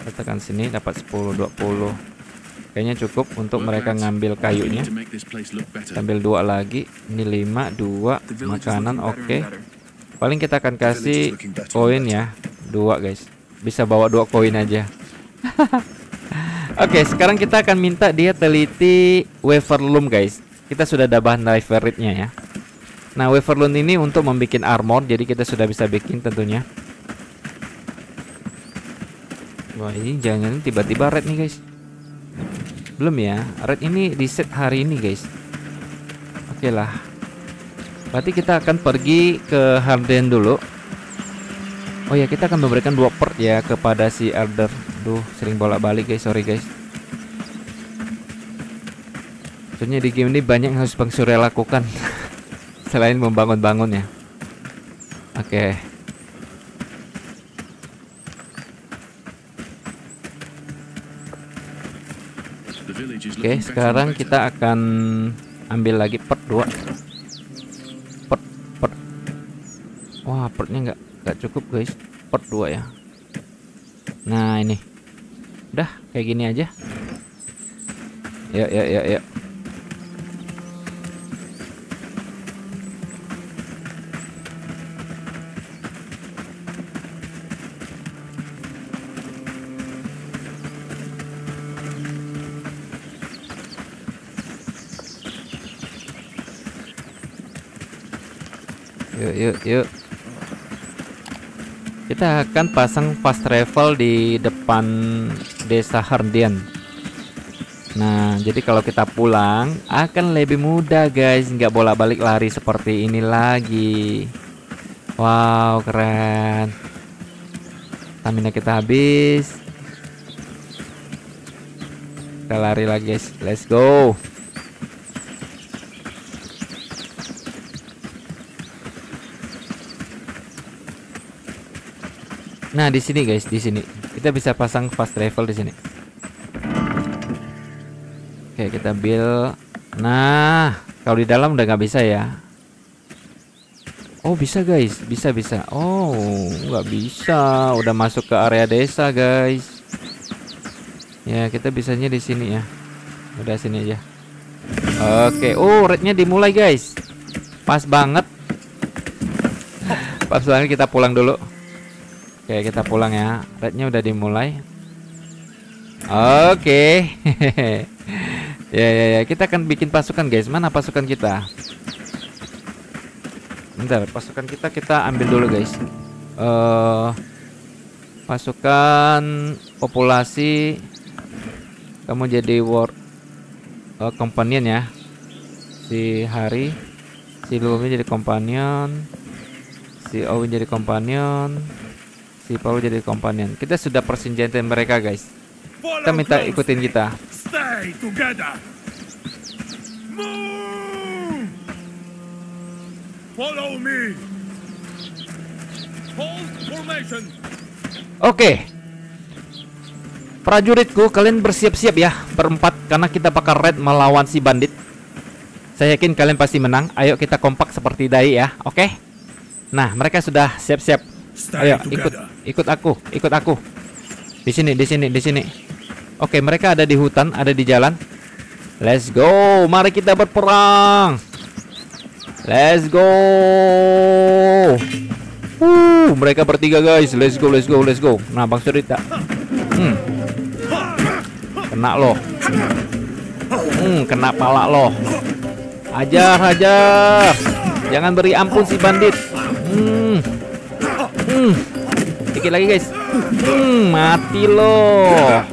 Letakkan sini dapat 10, 20. Kayaknya cukup untuk mereka ngambil kayunya. Ambil 2 lagi. Ini 5, 2 makanan. Oke. Paling kita akan kasih koin ya. 2 guys. Bisa bawa 2 koin aja. Oke, sekarang kita akan minta dia teliti Waverloom guys. Kita sudah ada bahan Riveritnya ya. Nah, Waverloom ini untuk membuat armor, jadi kita sudah bisa bikin tentunya. Wah, ini jangan tiba-tiba red nih guys. Belum ya, red ini di set hari ini guys. Oke lah. Berarti kita akan pergi ke Harden dulu. Oh ya, kita akan memberikan 2 perk ya kepada si Elder. Duh, sering bolak-balik guys, sorry guys. Soalnya di game ini banyak yang harus Bang Surya lakukan selain membangun-bangun ya. Oke. Oke, sekarang kita akan ambil lagi part 2. Part. Wah, partnya nggak cukup guys. Part 2 ya. Nah, ini. Udah kayak gini aja. Ya. Yuk. Kita akan pasang fast travel di depan desa Hardian. Nah, jadi kalau kita pulang akan lebih mudah guys, nggak bolak-balik lari seperti ini lagi. Wow, keren. Stamina kita habis. Kita lari lagi guys, let's go. Nah, di sini guys, di sini kita bisa pasang fast travel di sini. Oke, kita build. Nah, kalau di dalam udah nggak bisa ya. Oh, bisa guys, bisa. Oh, nggak bisa. Udah masuk ke area desa guys. Ya, kita bisanya di sini ya. Udah sini aja. Oke, oh raidnya dimulai guys. Pas banget. Pas banget, kita pulang dulu. Oke, kita pulang ya. Raidnya udah dimulai. Oke. Ya. Kita akan bikin pasukan guys. Mana pasukan kita? Bentar, pasukan kita ambil dulu guys. Pasukan populasi. Kamu jadi companion ya. Si Hari, si Lumi jadi companion, si Owen jadi companion, si Paul jadi companion. Kita sudah persenjataan mereka guys. Kita minta ikutin kita. Stay together. Move. Follow me. Hold formation. Oke. Prajuritku, kalian bersiap-siap ya berempat karena kita bakal raid melawan si bandit. Saya yakin kalian pasti menang. Ayo kita kompak seperti Dai ya. Oke. Nah, mereka sudah siap-siap. Ayo ikut aku. Di sini. Oke, mereka ada di hutan, ada di jalan. Let's go. Mari kita berperang. Let's go. Mereka bertiga guys. Let's go. Nah, Bang Surita. Kena loh. Kena pala loh. Hajar. Jangan beri ampun si bandit. Dikit lagi guys. Mati loh.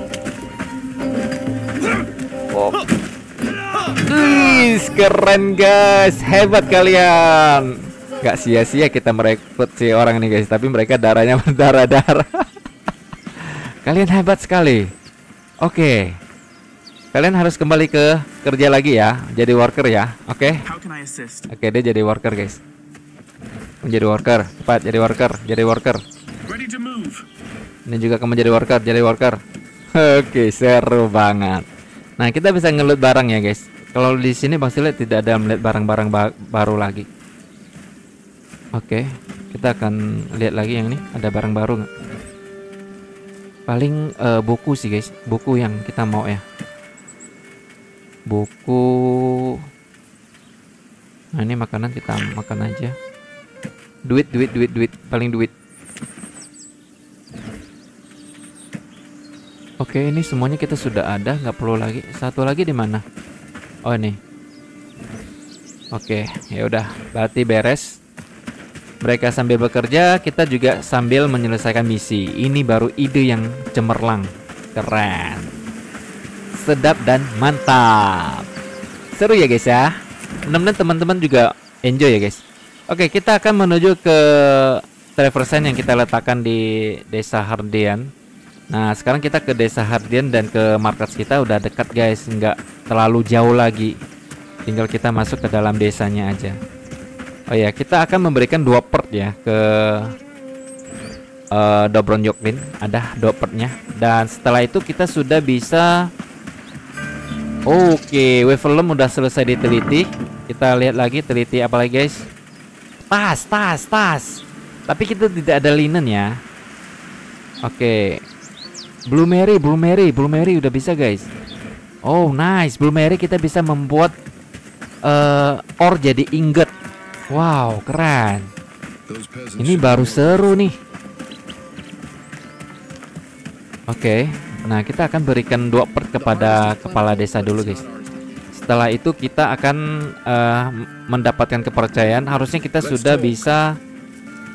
Keren guys. Hebat kalian. Gak sia-sia kita merekrut si orang ini guys. Tapi mereka darahnya berdarah-darah. Kalian hebat sekali. Oke. Kalian harus kembali ke kerja lagi ya. Jadi worker ya. Oke. Oke, dia jadi worker guys. Menjadi worker. Cepat jadi worker. Ini juga kamu jadi worker. Oke, seru banget. Nah, kita bisa ngeloot barang ya guys. Kalau di sini Bang Silet tidak ada melihat barang-barang baru lagi. Oke, kita akan lihat lagi yang ini. Ada barang baru nggak? Paling buku sih guys. Buku yang kita mau ya. Buku. Nah, ini makanan kita makan aja. Duit. Paling duit. Oke, ini semuanya kita sudah ada, nggak perlu lagi. Satu lagi di mana? Oh, ini. Oke, ya udah, berarti beres. Mereka sambil bekerja, kita juga sambil menyelesaikan misi. Ini baru ide yang cemerlang. Keren. Sedap dan mantap. Seru ya guys ya. Mudah-mudahan teman-teman juga enjoy ya guys. Oke, kita akan menuju ke traversen yang kita letakkan di desa Hardian. Nah, sekarang kita ke desa Hardian dan ke markas kita udah dekat guys, nggak terlalu jauh lagi. Tinggal kita masuk ke dalam desanya aja. Oh ya, kita akan memberikan 2 pert ya ke Dobron Joklin. Ada 2 pertnya. Dan setelah itu kita sudah bisa. Oke, Wavelem udah selesai diteliti. Kita lihat lagi, teliti apa lagi guys? Tas. Tapi kita tidak ada linen ya. Oke. Blue Mary udah bisa guys. Oh nice, Blue Mary kita bisa membuat ore jadi ingot. Wow, keren. Ini baru seru nih. Oke, nah kita akan berikan 2 pert kepada kepala desa dulu guys. Setelah itu kita akan mendapatkan kepercayaan. Harusnya kita sudah bisa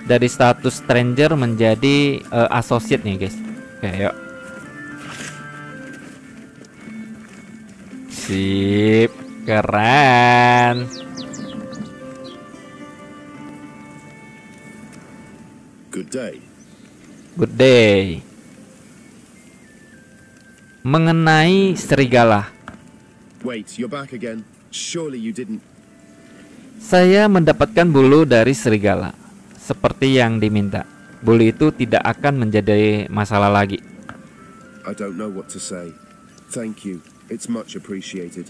dari status stranger menjadi associate nih guys. Oke, yuk. Sip, keren. Good day. Good day. Mengenai serigala. Wait, you're back again. Surely you didn't. Saya mendapatkan bulu dari serigala. Seperti yang diminta. Bulu itu tidak akan menjadi masalah lagi. I don't know what to say. Thank you. It's much appreciated.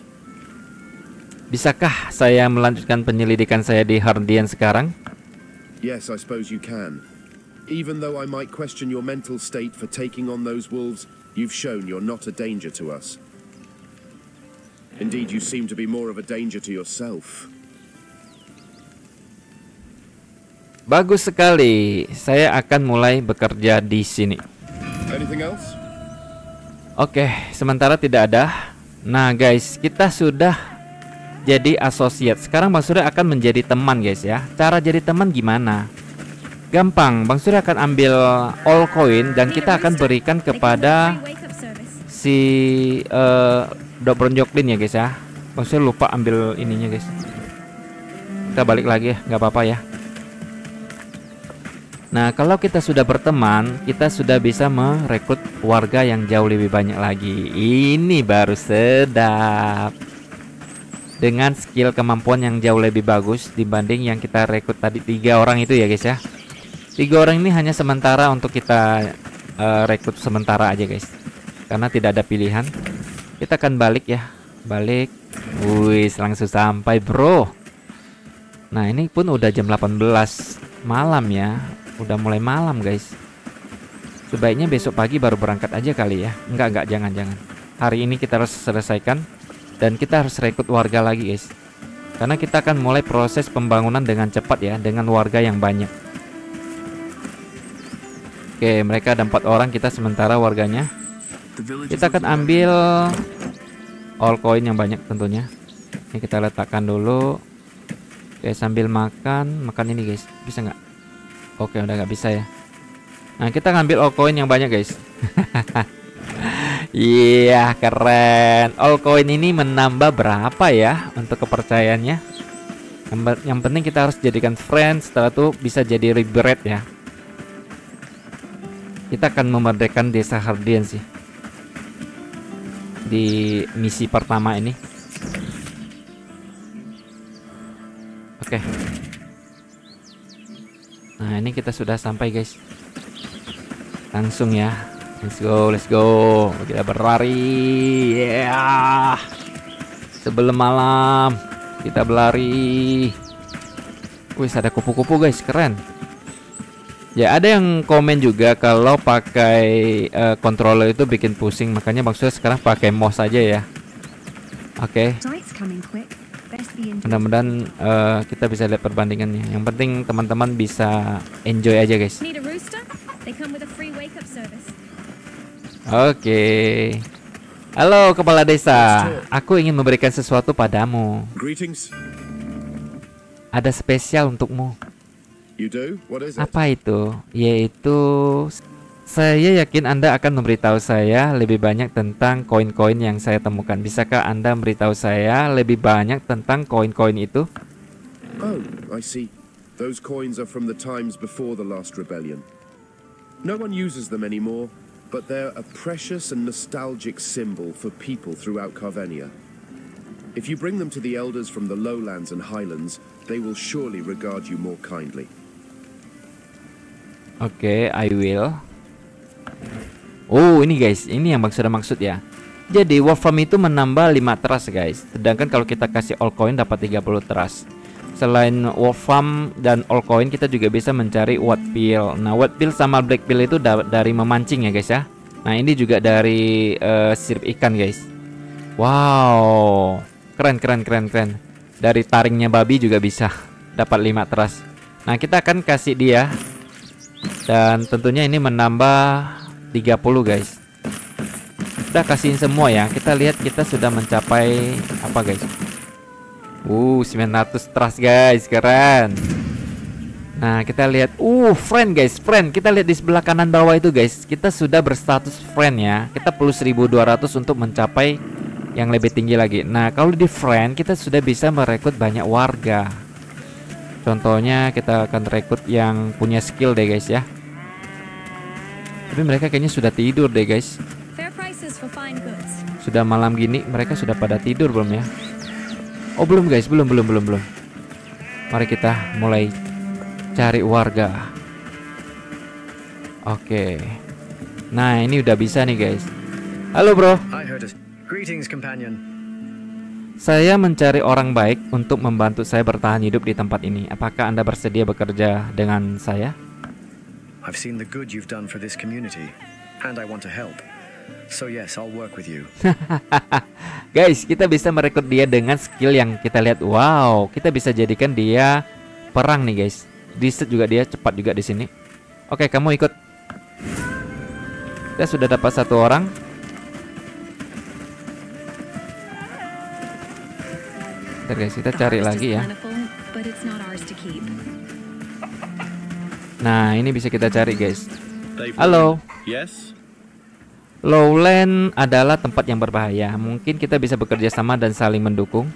Bisakah saya melanjutkan penyelidikan saya di Hardian sekarang? Yes, I suppose you can. Even though I might question your mental state for taking on those wolves, you've shown you're not a danger to us. Indeed, you seem to be more of a danger to yourself. Bagus sekali. Saya akan mulai bekerja di sini. Anything else? Oke, sementara tidak ada. Nah guys, kita sudah jadi associate. Sekarang Bang Surya akan menjadi teman guys ya. Cara jadi teman gimana? Gampang, Bang Surya akan ambil all coin dan kita akan berikan kepada si Dobron Joklin ya guys ya. Bang Surya lupa ambil ininya guys. Kita balik lagi ya, nggak apa-apa ya. Nah, kalau kita sudah berteman, kita sudah bisa merekrut warga yang jauh lebih banyak lagi. Ini baru sedap. Dengan skill kemampuan yang jauh lebih bagus dibanding yang kita rekrut tadi 3 orang itu ya guys ya. 3 orang ini hanya sementara untuk kita rekrut sementara aja guys. Karena tidak ada pilihan. Kita akan balik ya. Balik. Wih, langsung sampai bro. Nah, ini pun udah jam 18 malam ya. Udah mulai malam guys. Sebaiknya besok pagi baru berangkat aja kali ya. Enggak, jangan. Hari ini kita harus selesaikan. Dan kita harus rekrut warga lagi guys. Karena kita akan mulai proses pembangunan dengan cepat ya. Dengan warga yang banyak. Oke, mereka ada 4 orang. Kita sementara warganya. Kita akan ambil all coin yang banyak tentunya. Ini kita letakkan dulu. Oke, sambil makan ini guys. Bisa nggak? Oke, udah nggak bisa ya. Nah, kita ngambil all coin yang banyak guys. Iya, keren. All coin ini menambah berapa ya untuk kepercayaannya? Yang penting kita harus jadikan friend. Setelah itu bisa jadi rebirth ya. Kita akan memerdekakan desa Hardian sih di misi pertama ini. Oke. Nah, ini kita sudah sampai guys. Langsung ya. Let's go. Kita berlari. Yeah. Sebelum malam kita berlari. Wih, ada kupu-kupu guys, keren. Ya, ada yang komen juga kalau pakai controller itu bikin pusing. Makanya maksudnya sekarang pakai mouse aja ya. Oke. Mudah-mudahan kita bisa lihat perbandingannya. Yang penting teman-teman bisa enjoy aja guys. Oke. Halo kepala desa, aku ingin memberikan sesuatu padamu. Ada spesial untukmu. Apa itu? Yaitu saya yakin Anda akan memberitahu saya lebih banyak tentang koin-koin yang saya temukan. Bisakah Anda memberitahu saya lebih banyak tentang koin-koin itu? Oh, I see. Those coins are from the times before the last rebellion. No one uses them anymore, but they're a precious and nostalgic symbol for people throughout Carvenia. If you bring them to the elders from the lowlands and highlands, they will surely regard you more kindly. Oke, I will. Oh, ini guys, ini yang maksud ya. Jadi Wolfram itu menambah 5 trust guys. Sedangkan kalau kita kasih all coin dapat 30 trust. Selain Wolfram dan all coin, kita juga bisa mencari White Pill. Nah, White Pill sama Black Pill itu dari memancing ya guys ya. Nah, ini juga dari sirip ikan guys. Wow, keren. Dari taringnya babi juga bisa dapat 5 trust. Nah, kita akan kasih dia. Dan tentunya ini menambah 30 guys. Kita kasihin semua ya. Kita lihat kita sudah mencapai apa guys? 900 trust guys, keren. Nah, kita lihat friend guys, friend. Kita lihat di sebelah kanan bawah itu guys. Kita sudah berstatus friend ya. Kita perlu 1200 untuk mencapai yang lebih tinggi lagi. Nah, kalau di friend kita sudah bisa merekrut banyak warga. Contohnya kita akan rekrut yang punya skill deh guys ya. Tapi mereka kayaknya sudah tidur deh guys. Sudah malam gini, mereka sudah pada tidur belum ya? Oh belum guys, belum. Mari kita mulai cari warga. Oke. Nah, ini udah bisa nih guys. Halo bro. Greetings, companion. Saya mencari orang baik untuk membantu saya bertahan hidup di tempat ini. Apakah Anda bersedia bekerja dengan saya? I've seen the good you've done for this community, and I want to help. So yes, I'll work with you. Guys, kita bisa merekrut dia dengan skill yang kita lihat. Wow, kita bisa jadikan dia perang nih guys. Reset juga dia cepat juga di sini. Oke, kamu ikut. Kita sudah dapat 1 orang. Bentar guys, kita cari lagi ya. Nah, ini bisa kita cari guys. Halo. Yes. Lowland adalah tempat yang berbahaya. Mungkin kita bisa bekerja sama dan saling mendukung.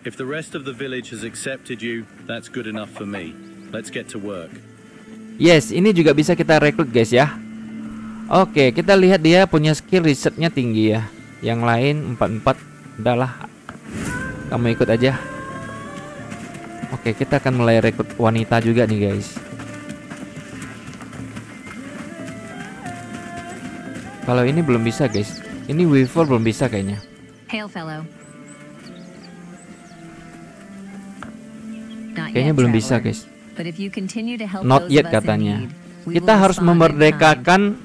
If the rest of the village has accepted you, that's good enough for me. Let's get to work. Yes, ini juga bisa kita rekrut guys ya. Oke, kita lihat dia punya skill risetnya tinggi ya. Yang lain 44. Udahlah, kamu ikut aja. Oke, kita akan mulai rekrut wanita juga nih guys. Kalau ini belum bisa guys. Ini Weaver belum bisa kayaknya. Hail fellow. Kayaknya belum bisa guys. Not yet katanya. Kita harus memerdekakan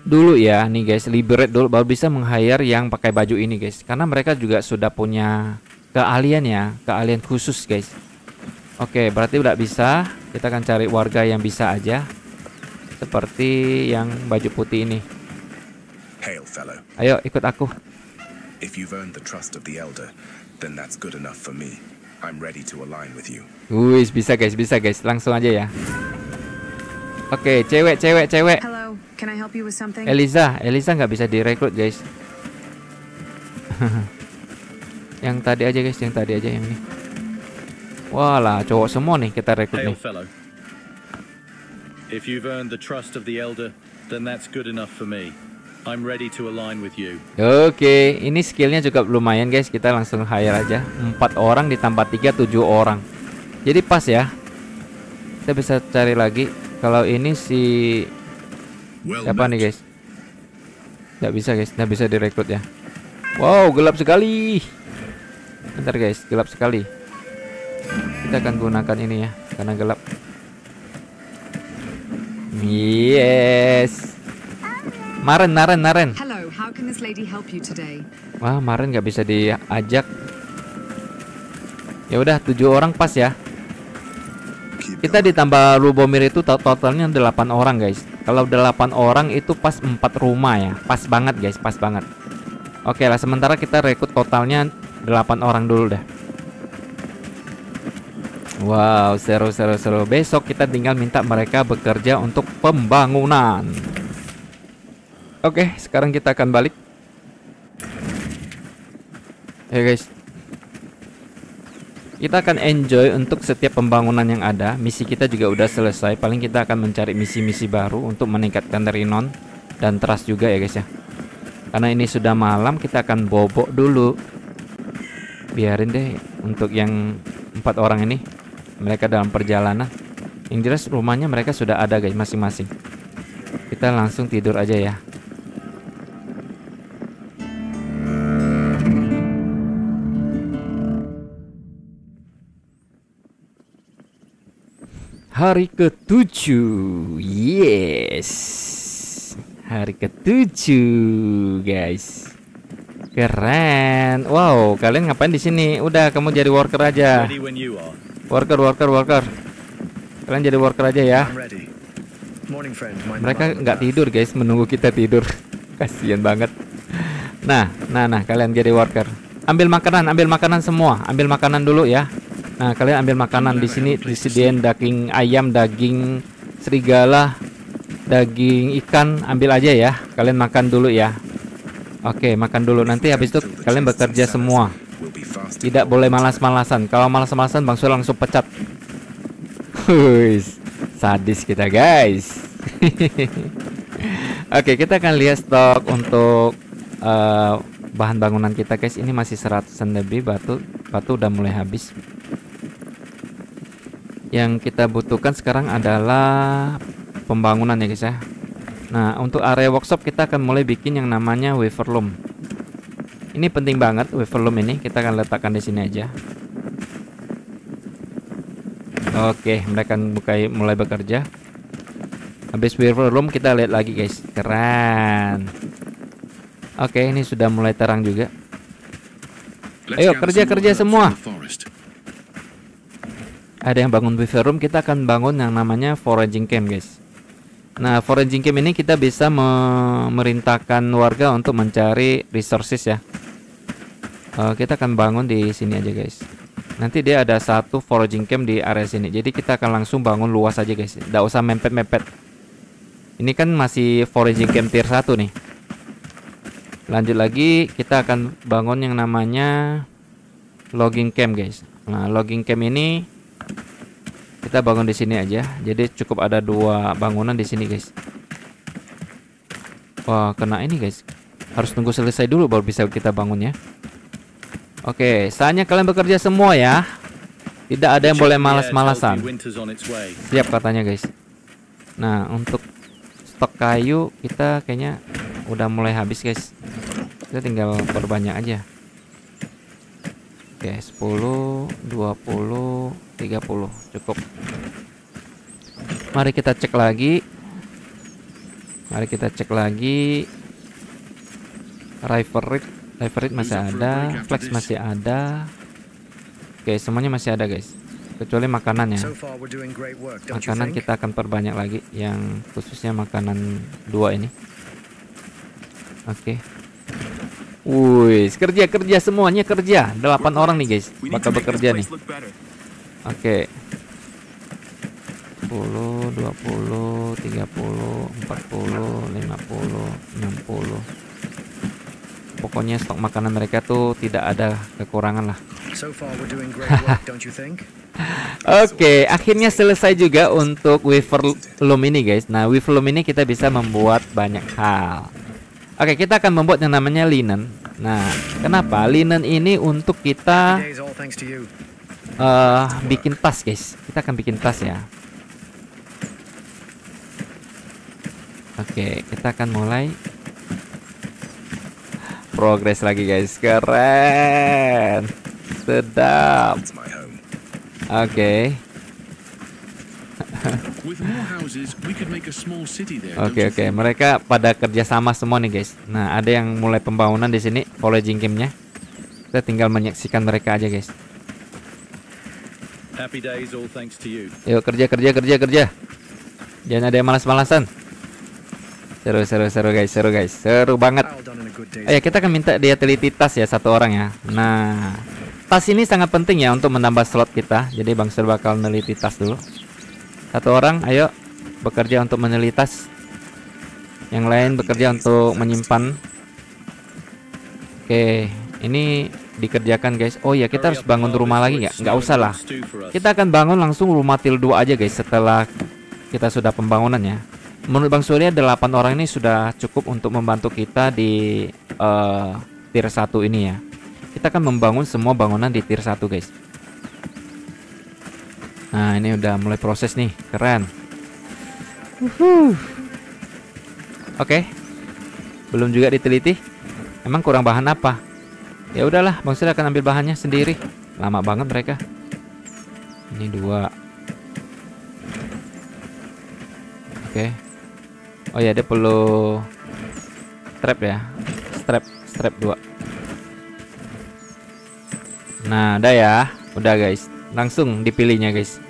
dulu ya nih guys. Liberate dulu baru bisa meng-hire yang pakai baju ini guys. Karena mereka juga sudah punya keahlian ya. Keahlian khusus guys. Oke, berarti udah bisa. Kita akan cari warga yang bisa aja. Seperti yang baju putih ini. Hail, fellow. Ayo ikut aku. If you've earned the trust of the elder, then that's good enough for me. I'm ready to align with you. Wih, bisa guys. Langsung aja ya. Oke, cewek. Hello, can I help you with something? Eliza nggak bisa direkrut guys. Yang tadi aja guys, yang ini. Walah, cowok semua nih kita rekrut nih. Fellow. If you've earned the trust of the elder, then that's good enough for me. I'm ready to align with you. Oke, ini skillnya juga lumayan guys. Kita langsung hire aja. 4 orang ditambah 3, 7 orang. Jadi pas ya. Kita bisa cari lagi. Kalau ini si siapa nih guys? Nggak bisa guys, nggak bisa direkrut ya. Wow, gelap sekali. Bentar guys, gelap sekali. Kita akan gunakan ini ya, karena gelap. Yes. Maren. Hello, how can this lady help you today? Wah, Maren nggak bisa diajak. Ya udah, 7 orang pas ya. Kita ditambah Lubomir itu totalnya 8 orang guys. Kalau 8 orang itu pas 4 rumah ya. Pas banget guys, pas banget. Oke lah, sementara kita rekrut totalnya 8 orang dulu dah. Wow, seru. Besok kita tinggal minta mereka bekerja untuk pembangunan. Oke, sekarang kita akan balik. Ya guys, kita akan enjoy untuk setiap pembangunan yang ada. Misi kita juga udah selesai. Paling kita akan mencari misi-misi baru untuk meningkatkan Rinon. dan trust juga ya guys ya. Karena ini sudah malam, kita akan bobok dulu. Biarin deh untuk yang 4 orang ini, mereka dalam perjalanan. Yang jelas rumahnya mereka sudah ada guys masing-masing. Kita langsung tidur aja ya. Hari ke-7. Yes. Hari ke-7, guys. Keren. Wow, kalian ngapain di sini? Udah, kamu jadi worker aja. Worker. Kalian jadi worker aja ya. Mereka nggak tidur, guys, menunggu kita tidur. Kasian banget. Nah, kalian jadi worker. Ambil makanan semua. Ambil makanan dulu ya. Nah, kalian ambil makanan. Di sini disediain daging ayam, daging serigala, daging ikan, ambil aja ya. Kalian makan dulu ya. Oke, makan dulu. Nanti habis itu kalian bekerja semua. Tidak boleh malas-malasan. Kalau malas-malasan Bang Sul langsung pecat. Huis, sadis kita guys. Oke, kita akan lihat stok untuk bahan bangunan kita guys. Ini masih 100-an lebih. Batu udah mulai habis. Yang kita butuhkan sekarang adalah pembangunan ya guys ya. Nah, untuk area workshop kita akan mulai bikin yang namanya wafer loom. Ini penting banget wafer loom ini. Kita akan letakkan di sini aja. Oke, mereka mulai bekerja. Habis wafer loom kita lihat lagi guys. Keren. Oke, ini sudah mulai terang juga. Ayo kerja semua. Ada yang bangun wafer room, kita akan bangun yang namanya foraging camp guys. Nah, foraging camp ini kita bisa memerintahkan warga untuk mencari resources ya. Kita akan bangun di sini aja guys. Nanti dia ada satu foraging camp di area sini. Jadi kita akan langsung bangun luas aja guys. Nggak usah mepet-mepet. Ini kan masih foraging camp tier 1 nih. Lanjut lagi, kita akan bangun yang namanya logging camp guys. Nah, logging camp ini kita bangun di sini aja. Jadi cukup ada 2 bangunan di sini guys. Wah, kena ini guys. Harus tunggu selesai dulu baru bisa kita bangun ya. Oke, saatnya kalian bekerja semua ya. Tidak ada yang boleh malas-malasan. Siap katanya guys. Nah, untuk stok kayu kita kayaknya udah mulai habis guys. Kita tinggal perbanyak aja. Oke, 10, 20, 30 cukup. Mari kita cek lagi. Rifle masih ada, flex masih ada. Oke, semuanya masih ada guys. Kecuali makanannya. Makanan kita akan perbanyak lagi, yang khususnya makanan 2 ini. Oke. Wih, kerja semuanya kerja. 8 orang nih guys, bakal bekerja nih. Oke. 10, 20, 30, 40, 50, 60. Pokoknya stok makanan mereka tuh tidak ada kekurangan lah. Oke, akhirnya selesai juga untuk wafer loom ini guys. Nah, wafer loom ini kita bisa membuat banyak hal. Oke, kita akan membuat yang namanya linen. Nah, kenapa? Linen ini untuk kita bikin tas guys. Kita akan bikin tas ya. Oke, kita akan mulai progres lagi guys. Keren, sedap. Oke. Oke, mereka pada kerjasama semua nih guys. Nah, ada yang mulai pembangunan di sini, foraging campnya. Kita tinggal menyaksikan mereka aja guys. Yuk kerja. Jangan ada yang malas-malasan. Seru guys, seru banget. Kita akan minta dia teliti tas ya, 1 orang ya. Nah, tas ini sangat penting ya untuk menambah slot kita. Jadi Bang Sul bakal meneliti tas dulu. 1 orang, ayo bekerja untuk meneliti tas. Yang lain bekerja untuk menyimpan. Oke, ini dikerjakan guys. Oh ya, kita harus bangun rumah lagi nggak? Nggak usah lah. Kita akan bangun langsung rumah tier 2 aja guys setelah kita sudah pembangunan ya. menurut Bang Surya 8 orang ini sudah cukup untuk membantu kita di tier 1 ini ya. Kita akan membangun semua bangunan di tier 1 guys. Nah ini udah mulai proses nih, keren. Oke. Belum juga diteliti. Emang kurang bahan apa? Ya udahlah, Bang Surya akan ambil bahannya sendiri. Lama banget mereka. Ini 2. Oke. Oh ya, dia perlu strap ya. Strap 2. Nah, udah ya. Udah guys. Langsung dipilihnya guys.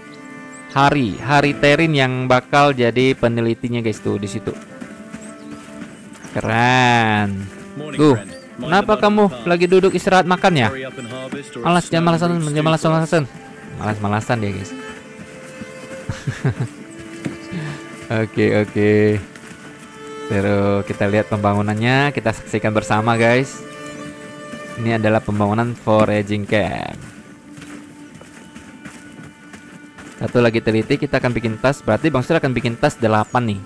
Hari Terin yang bakal jadi penelitinya guys tuh di situ. Keren. Kenapa kamu lagi duduk istirahat makan ya? Malasan dia guys. Oke. Terus kita lihat pembangunannya, kita saksikan bersama guys. Ini adalah pembangunan foraging camp. Satu lagi teliti, kita akan bikin tas. Berarti Bang Surya akan bikin tas 8 nih.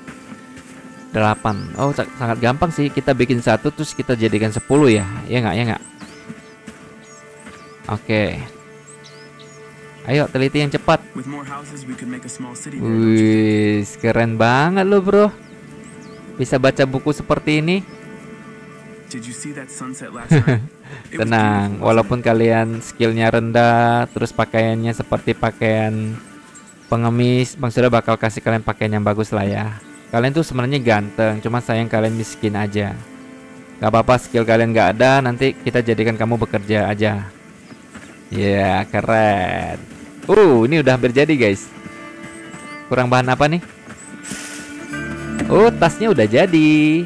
8. Oh, sangat gampang sih. Kita bikin 1 terus kita jadikan 10 ya. Ya nggak? Oke. Ayo teliti yang cepat. Wih, keren banget lo bro. Bisa baca buku seperti ini. Tenang, walaupun kalian skillnya rendah, terus pakaiannya seperti pakaian pengemis, Bang Surya bakal kasih kalian pakaian yang bagus lah ya. Kalian tuh sebenarnya ganteng, cuma sayang kalian miskin aja. Gak apa-apa, skill kalian gak ada, nanti kita jadikan kamu bekerja aja. Ya, keren. Ini udah berjadi guys. Kurang bahan apa nih? Oh, tasnya udah jadi.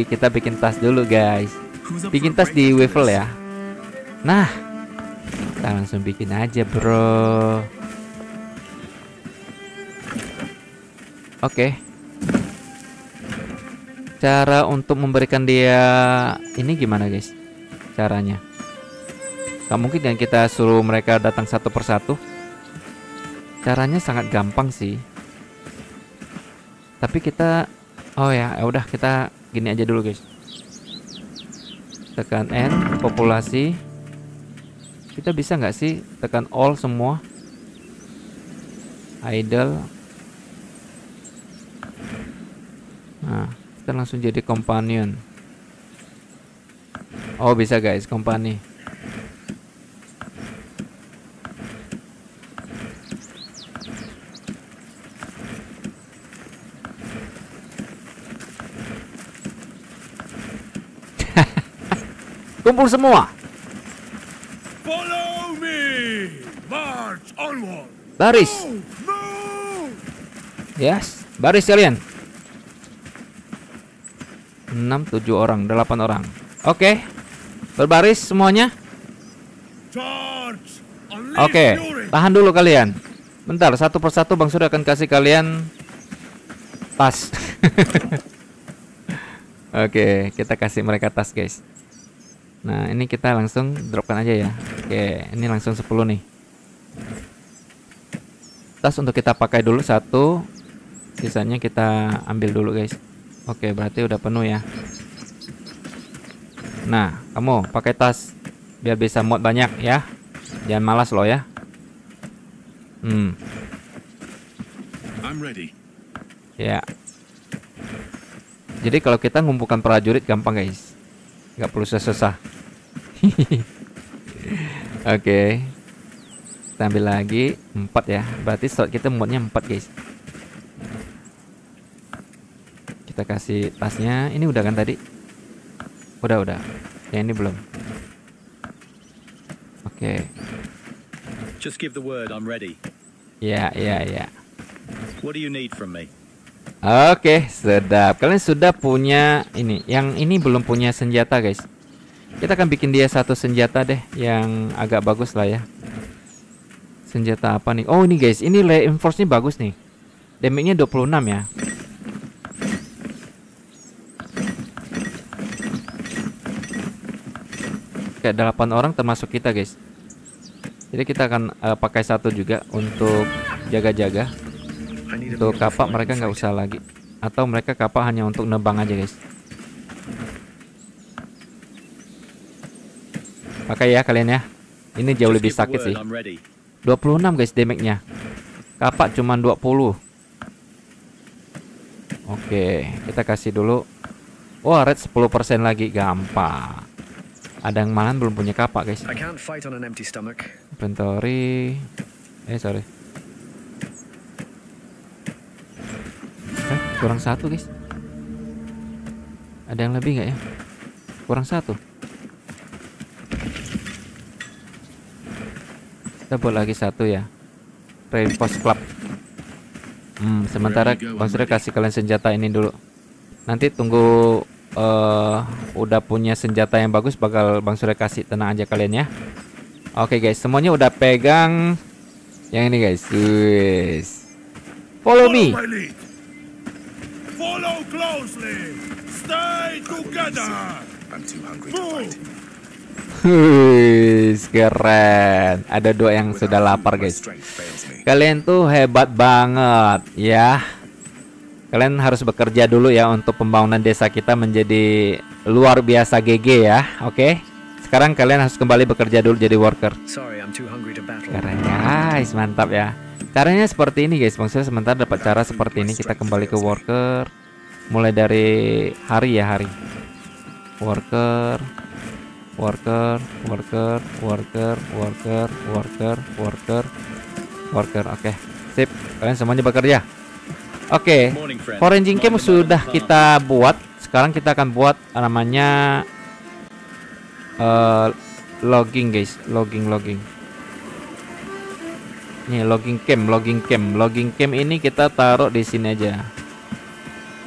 Kita bikin tas dulu guys. Bikin tas di Waffle ya. Nah, kita langsung bikin aja bro. Oke. Cara untuk memberikan dia ini gimana guys? Caranya gak mungkin kan kita suruh mereka datang satu persatu. Caranya sangat gampang sih. Tapi kita, oh ya, udah kita gini aja dulu guys. Tekan N, populasi. Kita bisa nggak sih tekan all semua? Idle. Nah, kita langsung jadi companion. Oh bisa guys, company. Kumpul semua. Follow me. March onward. Baris. Yes, baris kalian. 6, 7 orang, 8 orang. Oke. Berbaris semuanya. Oke, tahan dulu kalian. Bentar, satu persatu Bang Surya akan kasih kalian tas. Oke, kita kasih mereka tas guys. Nah, ini kita langsung dropkan aja ya. Oke, ini langsung 10 nih. Tas untuk kita pakai dulu 1. Sisanya kita ambil dulu guys. Oke, berarti udah penuh ya. Nah, kamu pakai tas biar bisa mod banyak ya. Jangan malas loh ya. I'm ready. Ya. Jadi kalau kita ngumpulkan prajurit gampang guys. Nggak perlu susah-susah. Oke. Kita ambil lagi 4 ya. Berarti slot kita modnya 4 guys. Kita kasih tasnya. Ini udah kan tadi? Udah. Yang ini belum. Oke. Just give the word, I'm ready. Ya. What do you need from me? Oke, sedap. Kalian sudah punya ini. Yang ini belum punya senjata guys. Kita akan bikin dia satu senjata deh yang agak bagus lah ya. Senjata apa nih? Oh ini guys, ini reinforce-nya bagus nih. Damage-nya 26 ya. Kayak 8 orang termasuk kita guys. Jadi kita akan pakai 1 juga untuk jaga-jaga. Untuk kapak mereka nggak usah lagi. Atau mereka kapak hanya untuk nebang aja guys. Pakai ya kalian ya. Ini jauh lebih sakit sih. 26 guys damage-nya. Kapak cuma 20. Oke, kita kasih dulu. Wah, red 10% lagi, gampang. Ada yang mana belum punya kapak guys. Inventory. Sorry. Kurang satu guys. Ada yang lebih nggak ya? Kurang satu. Kita buat lagi satu ya. Reinforce Club. Sementara Bang Surya kasih kalian senjata ini dulu. Nanti tunggu udah punya senjata yang bagus bakal Bang Surya kasih. Tenang aja kalian ya. Oke guys, semuanya udah pegang yang ini guys. Follow me. Follow closely. Stay together. I'm too hungry to fight. Keren. Ada dua yang sudah lapar guys. Kalian tuh hebat banget ya. Kalian harus bekerja dulu ya untuk pembangunan desa kita menjadi luar biasa GG ya. Oke. Sekarang kalian harus kembali bekerja dulu jadi worker. Keren guys, mantap ya. Caranya seperti ini guys. Maksudnya sementara dapat cara seperti ini, kita kembali ke worker. Mulai dari hari ya, hari. Worker. Worker. Oke, sip. Kalian semuanya bekerja. Oke, foraging camp sudah kita buat. Sekarang kita akan buat namanya logging guys. Logging. Nih logging camp ini kita taruh di sini aja.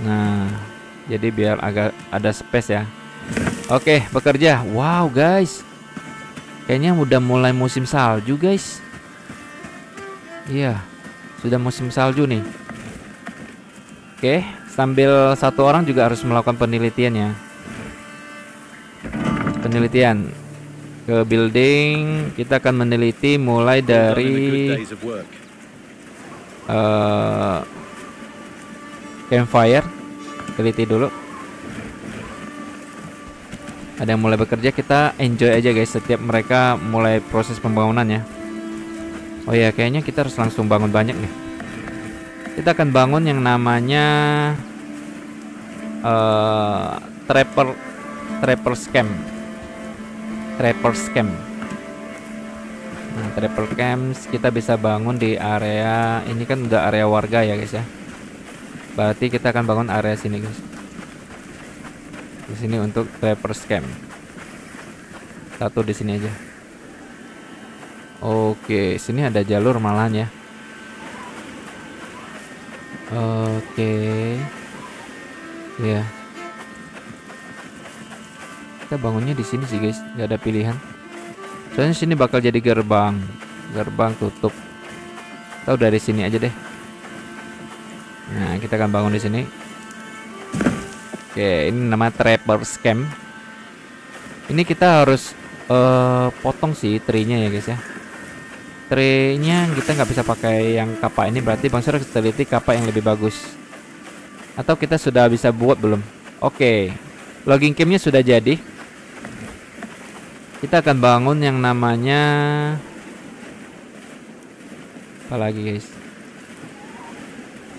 Nah, jadi biar agak ada space ya. Oke, bekerja. Wow guys, kayaknya udah mulai musim salju guys. Iya, sudah musim salju nih. Oke, sambil satu orang juga harus melakukan penelitian ya. Penelitian ke building, kita akan meneliti mulai dari campfire. Teliti dulu. Ada yang mulai bekerja, kita enjoy aja guys setiap mereka mulai proses pembangunan ya. Oh ya, kayaknya kita harus langsung bangun banyak nih. Kita akan bangun yang namanya Trapper's Camp. Nah, Trapper Camps kita bisa bangun di area ini, kan udah area warga ya guys ya. Berarti kita akan bangun area sini guys. Di sini untuk Trapper's Camp. Satu di sini aja. Oke, sini ada jalur malahan ya. Oke. Ya. Kita bangunnya di sini sih guys, nggak ada pilihan. Soalnya sini bakal jadi gerbang. Gerbang tutup. Kita udah dari sini aja deh. Nah, kita akan bangun di sini. Oke, ini nama Trapper's Camp. Ini kita harus potong sih tree-nya ya guys ya. Tree-nya kita nggak bisa pakai yang kapak ini, berarti Bang Sur harus teliti kapak yang lebih bagus. Atau kita sudah bisa buat belum? Oke, logging camp-nya sudah jadi. Kita akan bangun yang namanya apa lagi guys?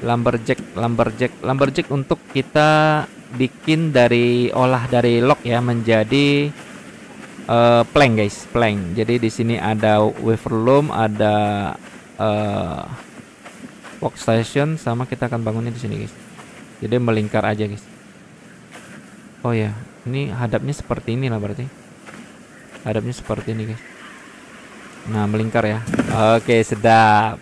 Lumberjack untuk kita bikin dari dari log ya menjadi plank guys, plank. Jadi di sini ada wafer loom, ada workstation, sama kita akan bangunnya di sini guys. Jadi melingkar aja guys. Oh ya, ini hadapnya seperti ini lah berarti. Hadapnya seperti ini guys. Nah, melingkar ya. Oke, sedap.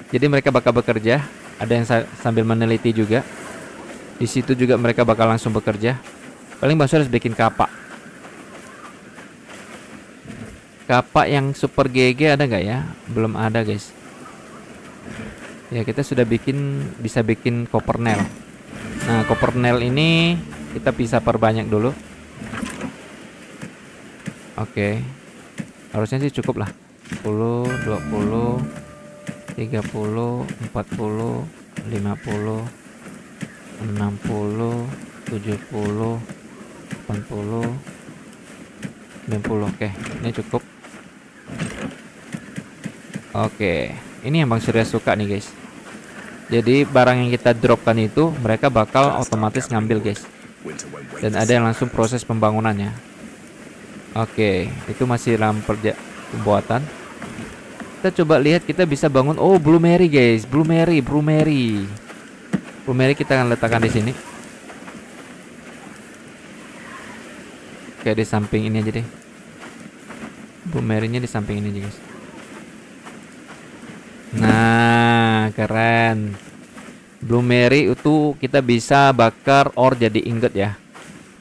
Jadi mereka bakal bekerja. Ada yang sambil meneliti juga. Di situ juga mereka bakal langsung bekerja. Paling Bang Sur harus bikin kapak. Kapak yang super GG ada nggak ya? Belum ada guys. Ya, kita sudah bisa bikin copper nail. Nah, copper nail ini kita bisa perbanyak dulu. Oke. Harusnya sih cukup lah. 10, 20, 30, 40, 50, 60, 70, 80, 90. Oke, ini cukup. Oke, ini yang Bang Surya suka nih guys. Jadi barang yang kita dropkan itu mereka bakal otomatis ngambil guys. Dan ada yang langsung proses pembangunannya. Oke, itu masih dalam pembuatan. Kita coba lihat kita bisa bangun. Oh, Blue Mary guys, Blue Mary kita akan letakkan di sini. Oke, di samping ini aja deh. Blue Mary-nya di samping ini aja guys. Nah, keren. Blue Mary itu kita bisa bakar ore jadi ingot ya.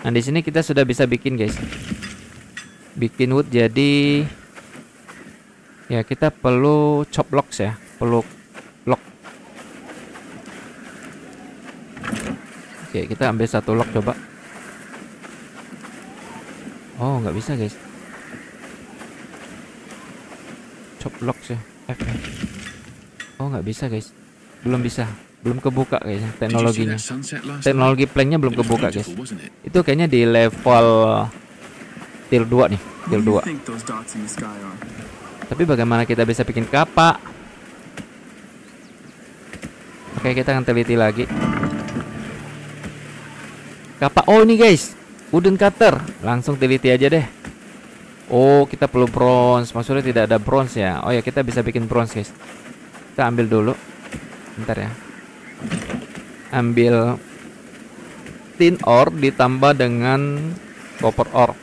Nah, di sini kita sudah bisa bikin guys. Bikin wood jadi ya, kita perlu chop blocks ya, perlu lock. Oke, kita ambil satu lock coba. Oh, nggak bisa guys. Chop blocks ya, F ya. Oh, nggak bisa guys. Belum bisa, belum kebuka kayaknya teknologinya. Teknologi planknya belum kebuka guys. Itu kayaknya di level tier 2 nih, tier 2. Tapi bagaimana kita bisa bikin kapak? Oke, kita akan teliti lagi. Kapak. Oh, ini guys, wooden cutter. Langsung teliti aja deh. Oh, kita perlu bronze. Maksudnya tidak ada bronze ya. Oh ya, kita bisa bikin bronze guys. Kita ambil dulu. Bentar ya. Ambil tin ore ditambah dengan copper ore,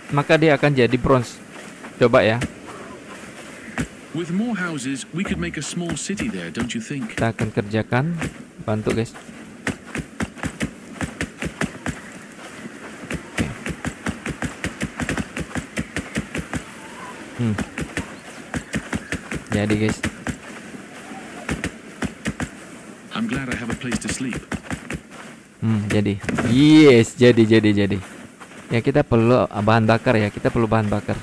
maka dia akan jadi bronze. Coba ya. With more houses, we could make a small city there, don't you think? Kita akan kerjakan. Bantu guys. Jadi guys. I'm glad I have a place to sleep. Jadi. Yes, jadi. Ya, kita perlu bahan bakar ya. Kita perlu bahan bakar.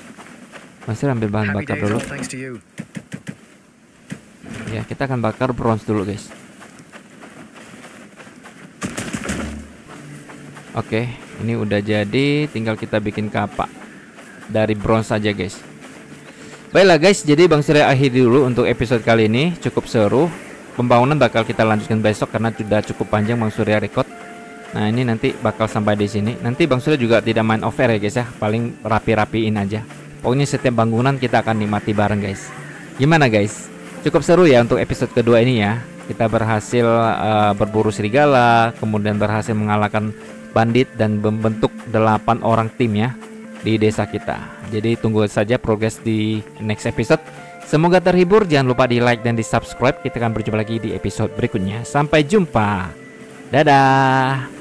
Masih ambil bahan bakar dulu. Ya, kita akan bakar bronze dulu guys. Oke, ini udah jadi. Tinggal kita bikin kapak dari bronze saja guys. Baiklah guys, jadi Bang Surya akhiri dulu untuk episode kali ini. Cukup seru. Pembangunan bakal kita lanjutkan besok karena sudah cukup panjang Bang Surya record. Nah, ini nanti bakal sampai di sini. Nanti Bang Surya juga tidak main over ya guys ya. Paling rapi-rapiin aja. Pokoknya setiap bangunan kita akan nikmati bareng guys. Gimana guys? Cukup seru ya untuk episode kedua ini ya. Kita berhasil berburu serigala, kemudian berhasil mengalahkan bandit dan membentuk 8 orang tim ya di desa kita. Jadi tunggu saja progres di next episode. Semoga terhibur, jangan lupa di like dan di subscribe. Kita akan berjumpa lagi di episode berikutnya. Sampai jumpa. Dadah.